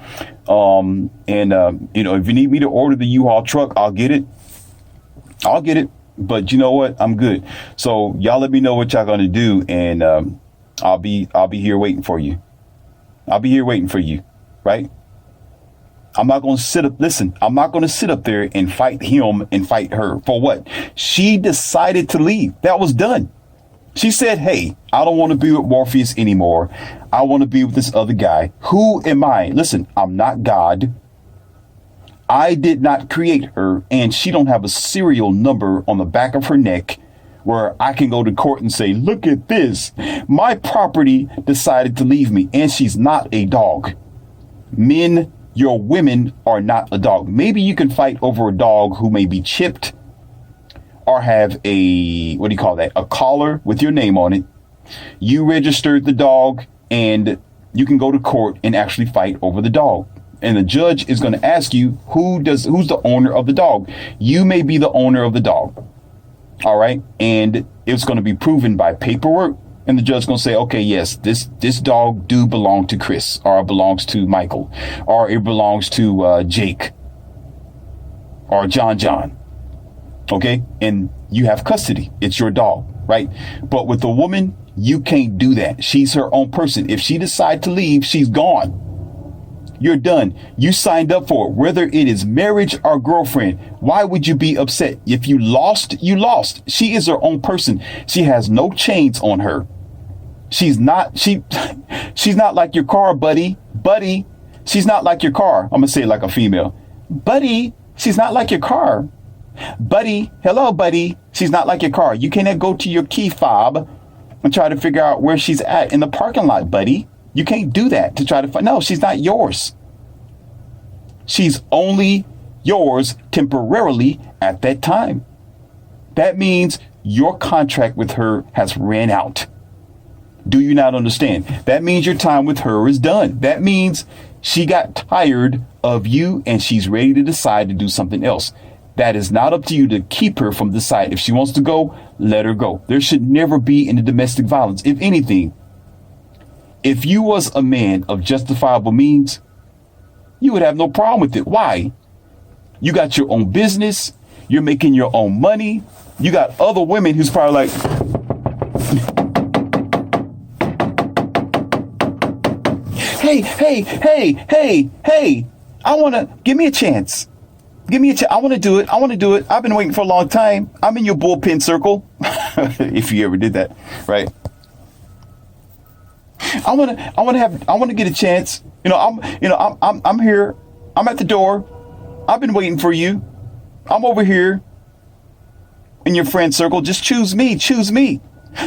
If you need me to order the U-Haul truck, I'll get it. But you know what? I'm good. So y'all let me know what y'all gonna do, and I'll be here waiting for you. Right? I'm not gonna sit up. Listen, I'm not gonna sit up there and fight him and fight her for what? She decided to leave. That was done. She said, hey, I don't want to be with Morpheus anymore. I want to be with this other guy. Who am I? Listen, I'm not God. I did not create her, and she don't have a serial number on the back of her neck where I can go to court and say, look at this. My property decided to leave me, and she's not a dog. Men, your women are not a dog. Maybe you can fight over a dog who may be chipped or have a collar with your name on it. You registered the dog, and you can go to court and actually fight over the dog. And the judge is going to ask you, who's the owner of the dog? You may be the owner of the dog. All right. And it's going to be proven by paperwork. And the judge is going to say, okay, yes, this dog do belong to Chris, or it belongs to Michael, or it belongs to Jake, or John. Okay. And you have custody. It's your dog. Right. But with a woman, you can't do that. She's her own person. If she decides to leave, she's gone. You're done. You signed up for it, whether it is marriage or girlfriend. Why would you be upset? If you lost, you lost. She is her own person. She has no chains on her. She's not like your car, buddy. Buddy, she's not like your car. I'm going to say it like a female. Buddy, she's not like your car. Buddy, hello, buddy. She's not like your car. You cannot go to your key fob and try to figure out where she's at in the parking lot, buddy. You can't do that to try to find. No, she's not yours. She's only yours temporarily at that time. That means your contract with her has ran out. Do you not understand? That means your time with her is done. That means she got tired of you and she's ready to decide to do something else. That is not up to you to keep her from deciding. If she wants to go, let her go. There should never be any domestic violence. If anything, if you was a man of justifiable means, you would have no problem with it. Why? You got your own business. You're making your own money. You got other women who's probably like, hey, give me a chance. I want to do it. I've been waiting for a long time. I'm in your bullpen circle. If you ever did that, right? I want to get a chance. I'm here. I'm at the door. I've been waiting for you. I'm over here in your friend circle. Just choose me.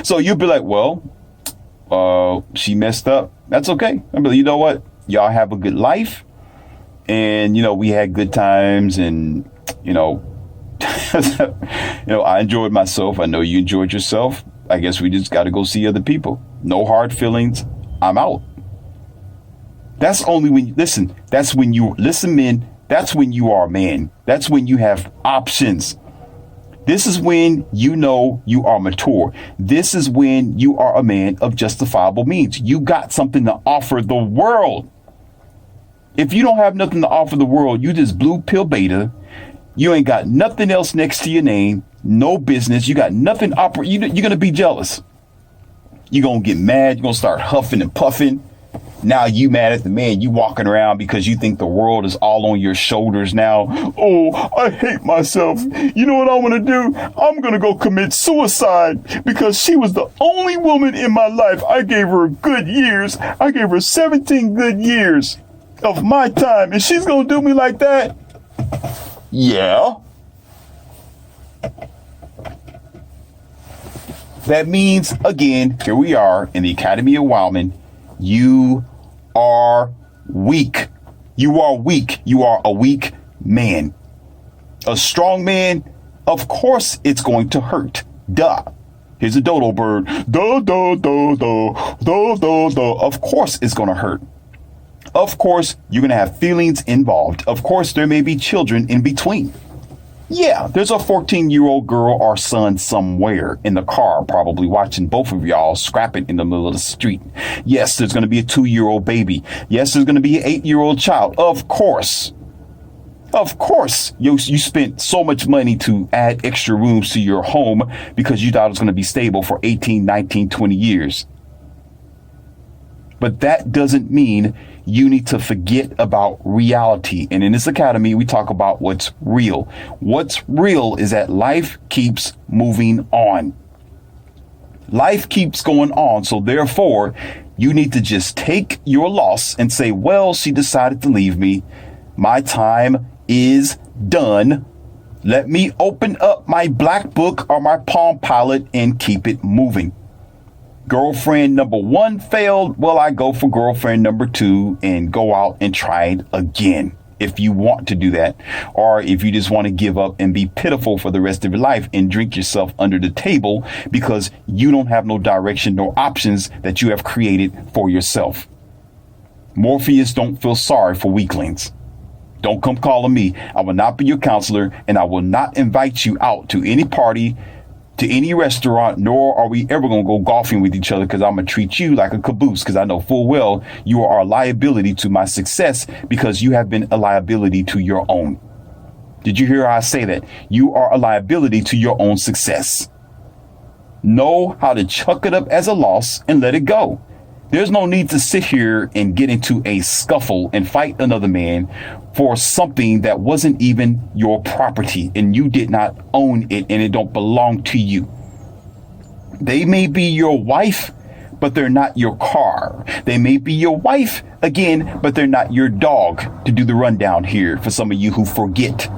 So you'll be like, well, she messed up. That's okay. I'll be like, you know what? Y'all have a good life. And, we had good times and, I enjoyed myself. I know you enjoyed yourself. I guess we just got to go see other people. No hard feelings. I'm out. That's only when listen, men. That's when you are a man. That's when you have options. This is when you are mature. This is when you are a man of justifiable means. You got something to offer the world. If you don't have nothing to offer the world, you just blue pill beta. You ain't got nothing else next to your name. No business. You got nothing. You're going to be jealous. You're going to get mad. You're going to start huffing and puffing. Now you mad at the man. You walking around because you think the world is all on your shoulders now. Oh, I hate myself. You know what I want to do? I'm going to go commit suicide because she was the only woman in my life. I gave her good years. I gave her 17 good years of my time. And she's going to do me like that? Yeah. That means, again, here we are in the Academy of Wildman. You are weak. You are weak. You are a weak man. A strong man, of course it's going to hurt. Duh. Here's a dodo bird. Do, do, do, do, do, do, do. Of course it's going to hurt. Of course you're going to have feelings involved. Of course there may be children in between. Yeah, there's a 14-year-old girl or son somewhere in the car, probably watching both of y'all scrapping in the middle of the street. Yes, there's going to be a 2-year-old baby. Yes, there's going to be an 8-year-old child. Of course. Of course, you spent so much money to add extra rooms to your home because you thought it was going to be stable for 18, 19, 20 years. But that doesn't mean you need to forget about reality. And in this academy, we talk about what's real. What's real is that life keeps moving on. Life keeps going on. So therefore, you need to just take your loss and say, well, she decided to leave me. My time is done. Let me open up my black book or my Palm Pilot and keep it moving. Girlfriend number 1 failed. Well, I go for girlfriend number 2 and go out and try it again. If you want to do that, or if you just want to give up and be pitiful for the rest of your life and drink yourself under the table because you don't have no direction, no options that you have created for yourself. Morpheus, don't feel sorry for weaklings. Don't come calling me. I will not be your counselor, and I will not invite you out to any party, to any restaurant, nor are we ever going to go golfing with each other because I'm going to treat you like a caboose because I know full well you are a liability to my success because you have been a liability to your own. Did you hear how I say that? You are a liability to your own success. Know how to chuck it up as a loss and let it go. There's no need to sit here and get into a scuffle and fight another man for something that wasn't even your property and you did not own it and it don't belong to you. They may be your wife, but they're not your car. They may be your wife again, but they're not your dog, to do the rundown here for some of you who forget.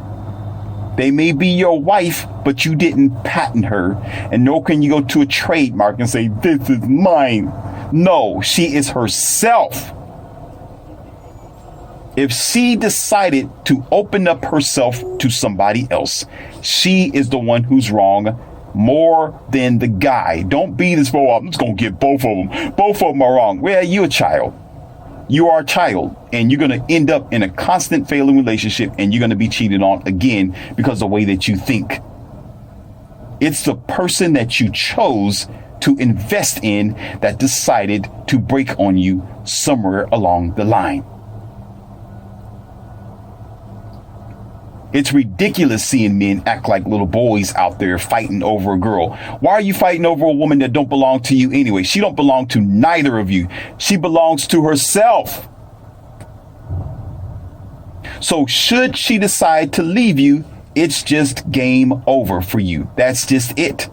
They may be your wife, but you didn't patent her, and nor can you go to a trademark and say, this is mine. No, she is herself. If she decided to open up herself to somebody else, she is the one who's wrong more than the guy. Don't be this, oh, I'm just going to get both of them. Both of them are wrong. Well, you're a child. You are a child, and you're going to end up in a constant failing relationship, and you're going to be cheated on again because of the way that you think. It's the person that you chose to invest in that decided to break on you somewhere along the line. It's ridiculous seeing men act like little boys out there fighting over a girl. Why are you fighting over a woman that don't belong to you anyway? She don't belong to neither of you. She belongs to herself. So should she decide to leave you, it's just game over for you. That's just it.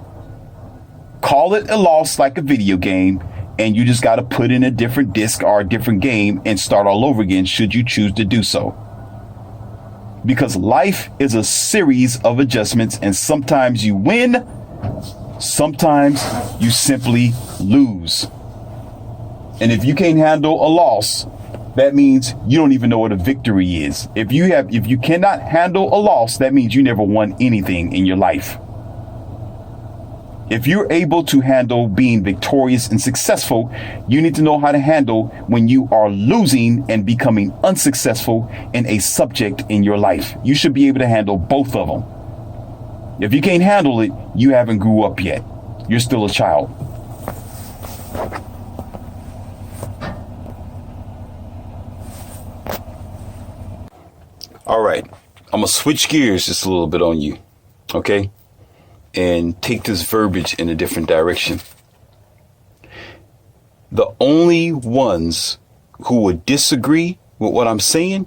Call it a loss like a video game, and you just got to put in a different disc or a different game and start all over again should you choose to do so. Because life is a series of adjustments, and sometimes you win, sometimes you simply lose. And if you can't handle a loss, that means you don't even know what a victory is. If you cannot handle a loss, that means you never won anything in your life. If you're able to handle being victorious and successful, you need to know how to handle when you are losing and becoming unsuccessful in a subject in your life. You should be able to handle both of them. If you can't handle it, you haven't grew up yet. You're still a child. All right, I'm going to switch gears just a little bit on you, okay? And take this verbiage in a different direction. The only ones who would disagree with what I'm saying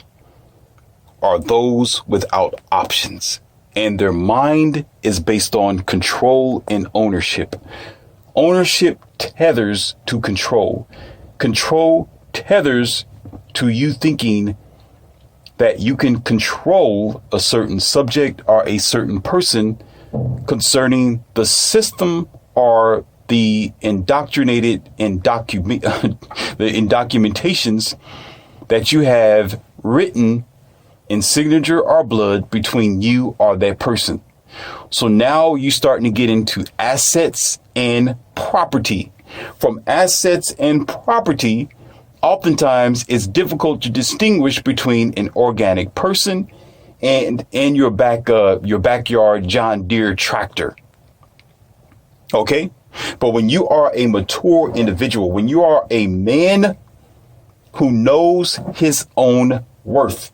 are those without options. And their mind is based on control and ownership. Ownership tethers to control. Control tethers to you thinking that you can control a certain subject or a certain person concerning the system or the indoctrinated the indocumentations that you have written in signature or blood between you or that person. So now you're starting to get into assets and property. From assets and property, oftentimes it's difficult to distinguish between an organic person and your backyard John Deere tractor. Okay? But when you are a mature individual, when you are a man who knows his own worth,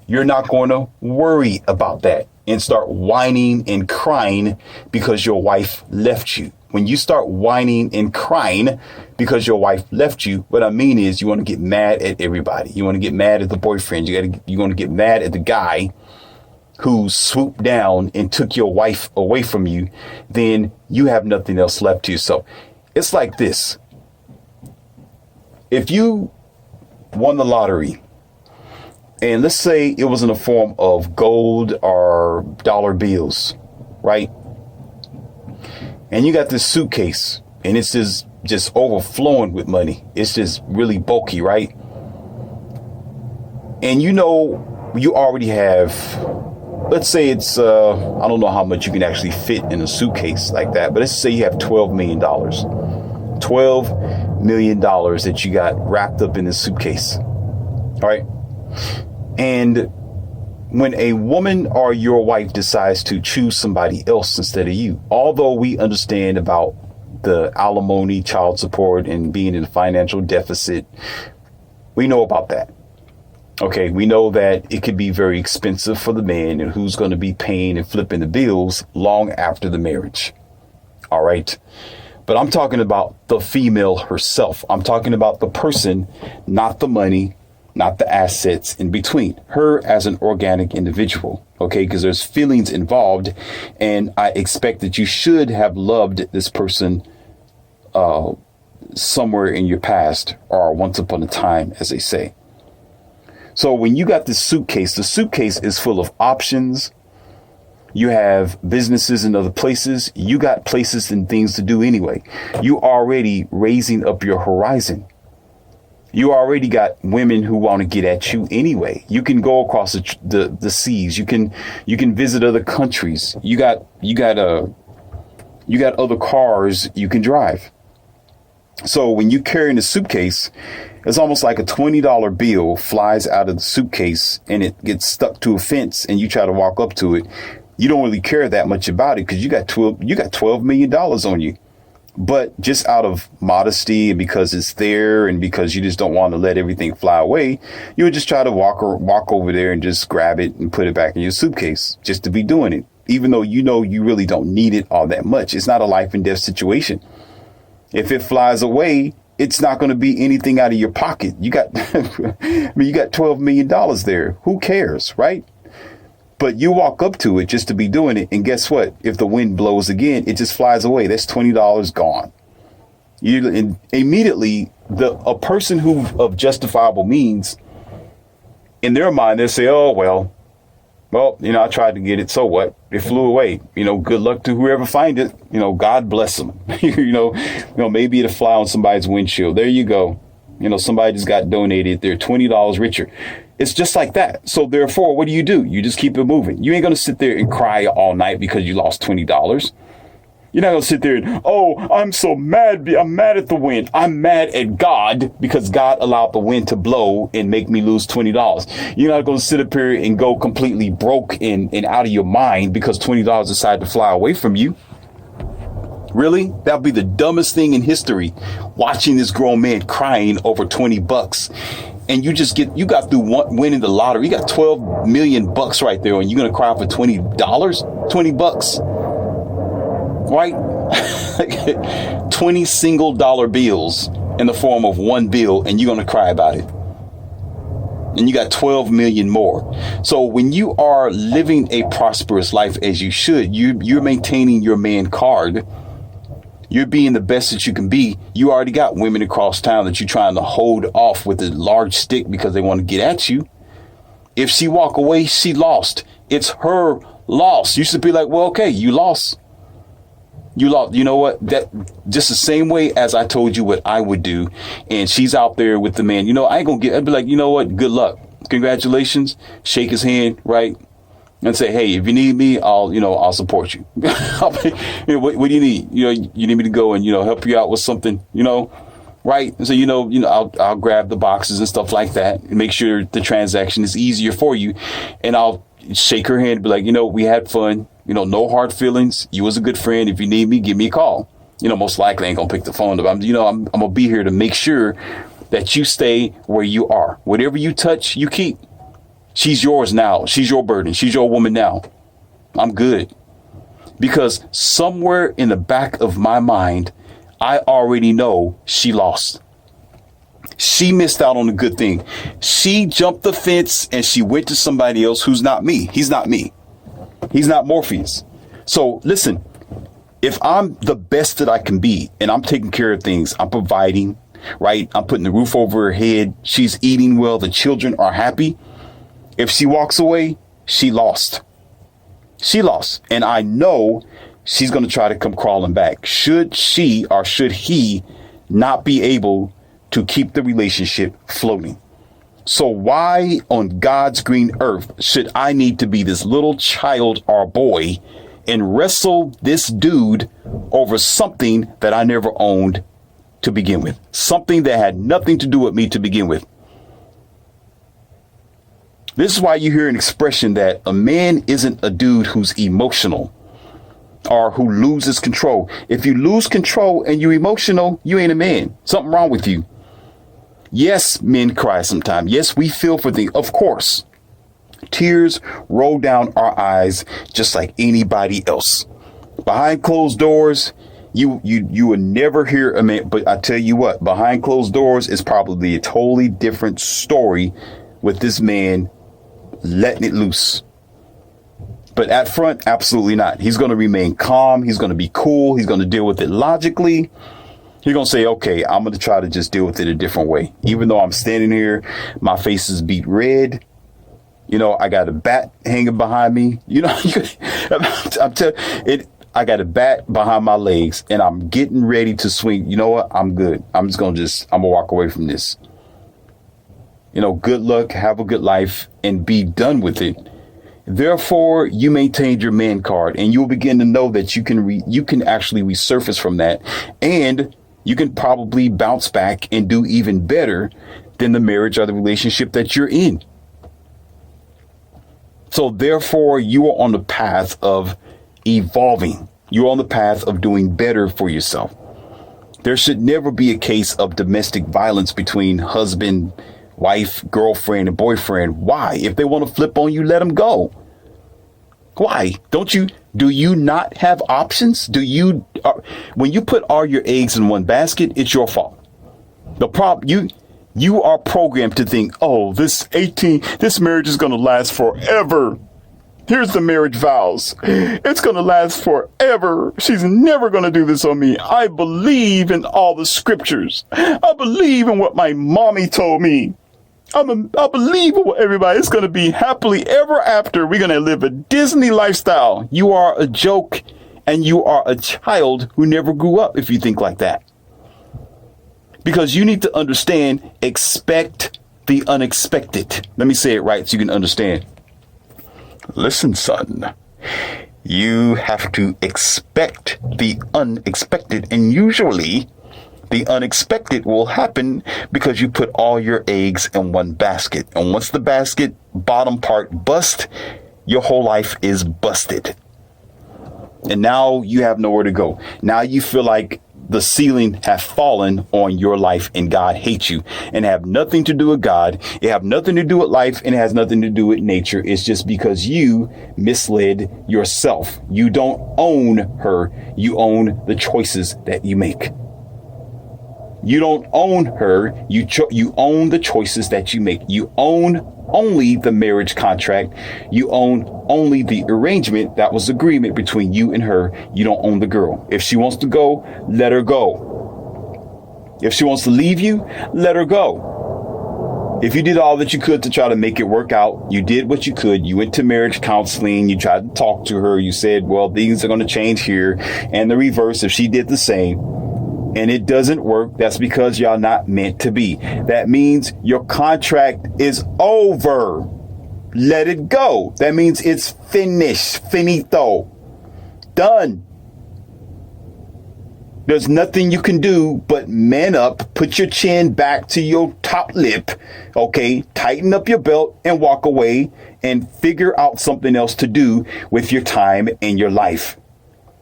you're not going to worry about that and start whining and crying because your wife left you. When you start whining and crying because your wife left you, what I mean is you want to get mad at everybody. You want to get mad at the boyfriend. You want to get mad at the guy who swooped down and took your wife away from you. Then you have nothing else left to you. So it's like this. If you won the lottery, and let's say it was in the form of gold or dollar bills, right? And you got this suitcase and it's just overflowing with money. It's just really bulky, right? And you know, you already have, let's say it's, I don't know how much you can actually fit in a suitcase like that, but let's say you have $12 million. $12 million that you got wrapped up in this suitcase. All right. And when a woman or your wife decides to choose somebody else instead of you, although we understand about the alimony, child support, and being in a financial deficit, we know about that. Okay, we know that it could be very expensive for the man and who's going to be paying and flipping the bills long after the marriage. All right. But I'm talking about the female herself. I'm talking about the person, not the money, not the assets in between. Her as an organic individual. Okay, because there's feelings involved. And I expect that you should have loved this person somewhere in your past or once upon a time, as they say. So when you got this suitcase, the suitcase is full of options. You have businesses in other places. You got places and things to do anyway. You already raising up your horizon. You already got women who want to get at you anyway. You can go across the seas. You can visit other countries. You got other cars you can drive. So when you carry in a suitcase, it's almost like a $20 bill flies out of the suitcase and it gets stuck to a fence and you try to walk up to it. You don't really care that much about it because you got $12 million on you. But just out of modesty and because it's there and because you just don't want to let everything fly away, you would just try to walk over there and just grab it and put it back in your suitcase just to be doing it, even though you know you really don't need it all that much. It's not a life and death situation. If it flies away, it's not going to be anything out of your pocket. You got, you got $12 million there. Who cares, right? But you walk up to it just to be doing it. And guess what? If the wind blows again, it just flies away. That's $20 gone. And immediately, a person who of justifiable means, in their mind, they say, oh, well, I tried to get it. So what? It flew away. Good luck to whoever find it. God bless them. Maybe it'll fly on somebody's windshield. There you go. Somebody just got donated. They're $20 richer. It's just like that. So therefore, what do? You just keep it moving. You ain't going to sit there and cry all night because you lost $20. You're not going to sit there and, oh, I'm so mad. I'm mad at the wind. I'm mad at God because God allowed the wind to blow and make me lose $20. You're not going to sit up here and go completely broke and out of your mind because $20 decided to fly away from you. Really? That'd be the dumbest thing in history. Watching this grown man crying over $20. And you got through winning the lottery. You got 12 million bucks right there. And you're going to cry for $20, $20. Right? 20 single dollar bills in the form of one bill, and you're going to cry about it. And you got 12 million more. So when you are living a prosperous life as you should, you're maintaining your man card. You're being the best that you can be. You already got women across town that you're trying to hold off with a large stick because they want to get at you. If she walk away, she lost. It's her loss. You should be like, well, okay, you lost. You lost. You know what? That just the same way as I told you what I would do. And she's out there with the man. I ain't going to I'd be like, you know what? Good luck. Congratulations. Shake his hand. Right. And say, hey, if you need me, I'll support you. What do you need? You need me to go and, help you out with something, right? And so, I'll grab the boxes and stuff like that and make sure the transaction is easier for you. And I'll shake her hand and be like, we had fun, no hard feelings. You was a good friend. If you need me, give me a call. Most likely I ain't gonna pick the phone up. I'm gonna be here to make sure that you stay where you are. Whatever you touch, you keep. She's yours now. She's your burden. She's your woman now. I'm good. Because somewhere in the back of my mind, I already know she lost. She missed out on a good thing. She jumped the fence and she went to somebody else who's not me. He's not me. He's not Morpheus. So listen, if I'm the best that I can be and I'm taking care of things, I'm providing, right? I'm putting the roof over her head. She's eating well. The children are happy. If she walks away, she lost. She lost. And I know she's going to try to come crawling back. Should she or should he not be able to keep the relationship floating? So why on God's green earth should I need to be this little child or boy and wrestle this dude over something that I never owned to begin with? Something that had nothing to do with me to begin with. This is why you hear an expression that a man isn't a dude who's emotional or who loses control. If you lose control and you're emotional, you ain't a man. Something wrong with you. Yes, men cry sometimes. Yes, we feel for things. Of course, tears roll down our eyes just like anybody else. Behind closed doors, you would never hear a man. But I tell you what, behind closed doors is probably a totally different story with this man letting it loose. But at front, absolutely not. He's going to remain calm. He's going to be cool. He's going to deal with it logically. He's going to say, okay, I'm going to try to just deal with it a different way. Even though I'm standing here, my face is beat red. I got a bat hanging behind me. I'm telling it. I got a bat behind my legs and I'm getting ready to swing. You know what? I'm good. I'm going to walk away from this. good luck, have a good life, and be done with it. Therefore, you maintained your man card, and you'll begin to know that you can actually resurface from that, and you can probably bounce back and do even better than the marriage or the relationship that you're in. So therefore, you are on the path of evolving. You're on the path of doing better for yourself. There should never be a case of domestic violence between husband, wife, girlfriend, and boyfriend. Why? If they want to flip on you, let them go. Why? Do you not have options? When you put all your eggs in one basket, it's your fault. You are programmed to think, oh, this marriage is going to last forever. Here's the marriage vows. It's going to last forever. She's never going to do this on me. I believe in all the scriptures. I believe in what my mommy told me. I believe in what everybody is going to be happily ever after. We're going to live a Disney lifestyle. You are a joke, and you are a child who never grew up if you think like that. Because you need to understand, expect the unexpected. Let me say it right so you can understand. Listen, son, you have to expect the unexpected. And usually the unexpected will happen because you put all your eggs in one basket. And once the basket bottom part busts, your whole life is busted. And now you have nowhere to go. Now you feel like the ceiling has fallen on your life and God hates you, and have nothing to do with God. It have nothing to do with life, and it has nothing to do with nature. It's just because you misled yourself. You don't own her. You own the choices that you make. You don't own her. You own the choices that you make. You own only the marriage contract. You own only the arrangement that was agreement between you and her. You don't own the girl. If she wants to go, let her go. If she wants to leave you, let her go. If you did all that you could to try to make it work out, you did what you could. You went to marriage counseling. You tried to talk to her. You said, well, things are going to change here. And the reverse, if she did the same, and it doesn't work, that's because y'all not meant to be. That means your contract is over. Let it go. That means it's finished. Finito. Done. There's nothing you can do but man up, put your chin back to your top lip, okay? Tighten up your belt and walk away and figure out something else to do with your time and your life.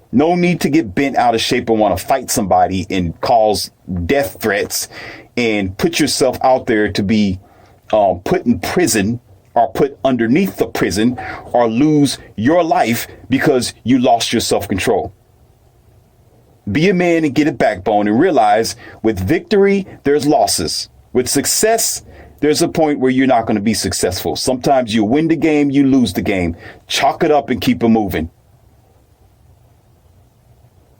No need to get bent out of shape and want to fight somebody and cause death threats and put yourself out there to be put in prison or put underneath the prison or lose your life because you lost your self-control. Be a man and get a backbone and realize with victory, there's losses. With success, there's a point where you're not going to be successful. Sometimes you win the game, you lose the game. Chalk it up and keep it moving.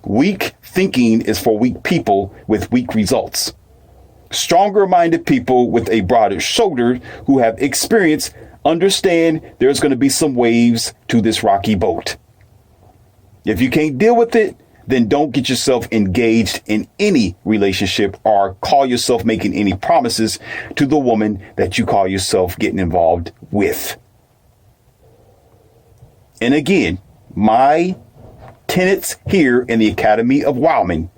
Weak thinking is for weak people with weak results. Stronger-minded people with a broader shoulder who have experience understand there's going to be some waves to this rocky boat. If you can't deal with it, then don't get yourself engaged in any relationship or call yourself making any promises to the woman that you call yourself getting involved with. And again, my tenets here in the Academy of Wildman: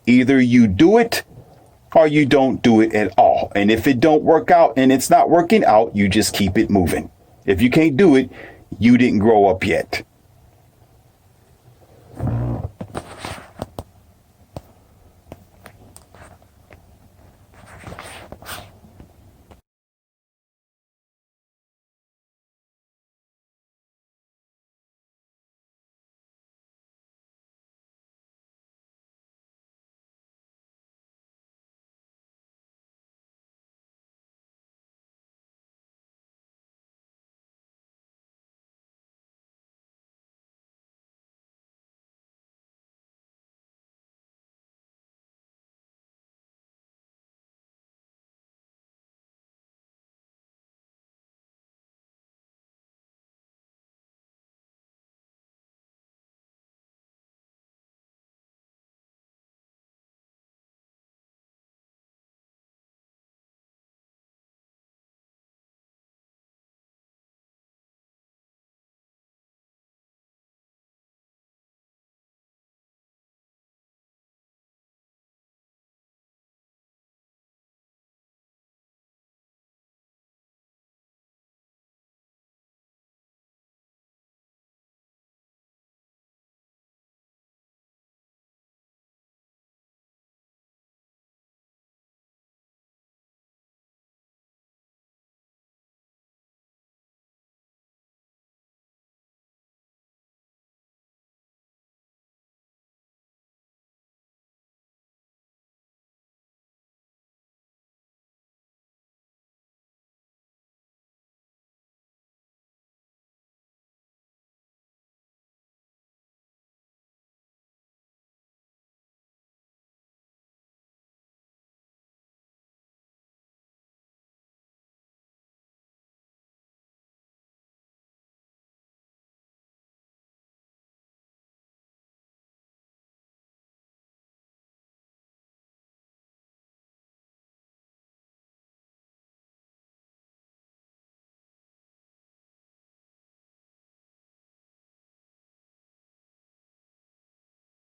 either you do it or you don't do it at all. And if it don't work out and it's not working out, you just keep it moving. If you can't do it, you didn't grow up yet.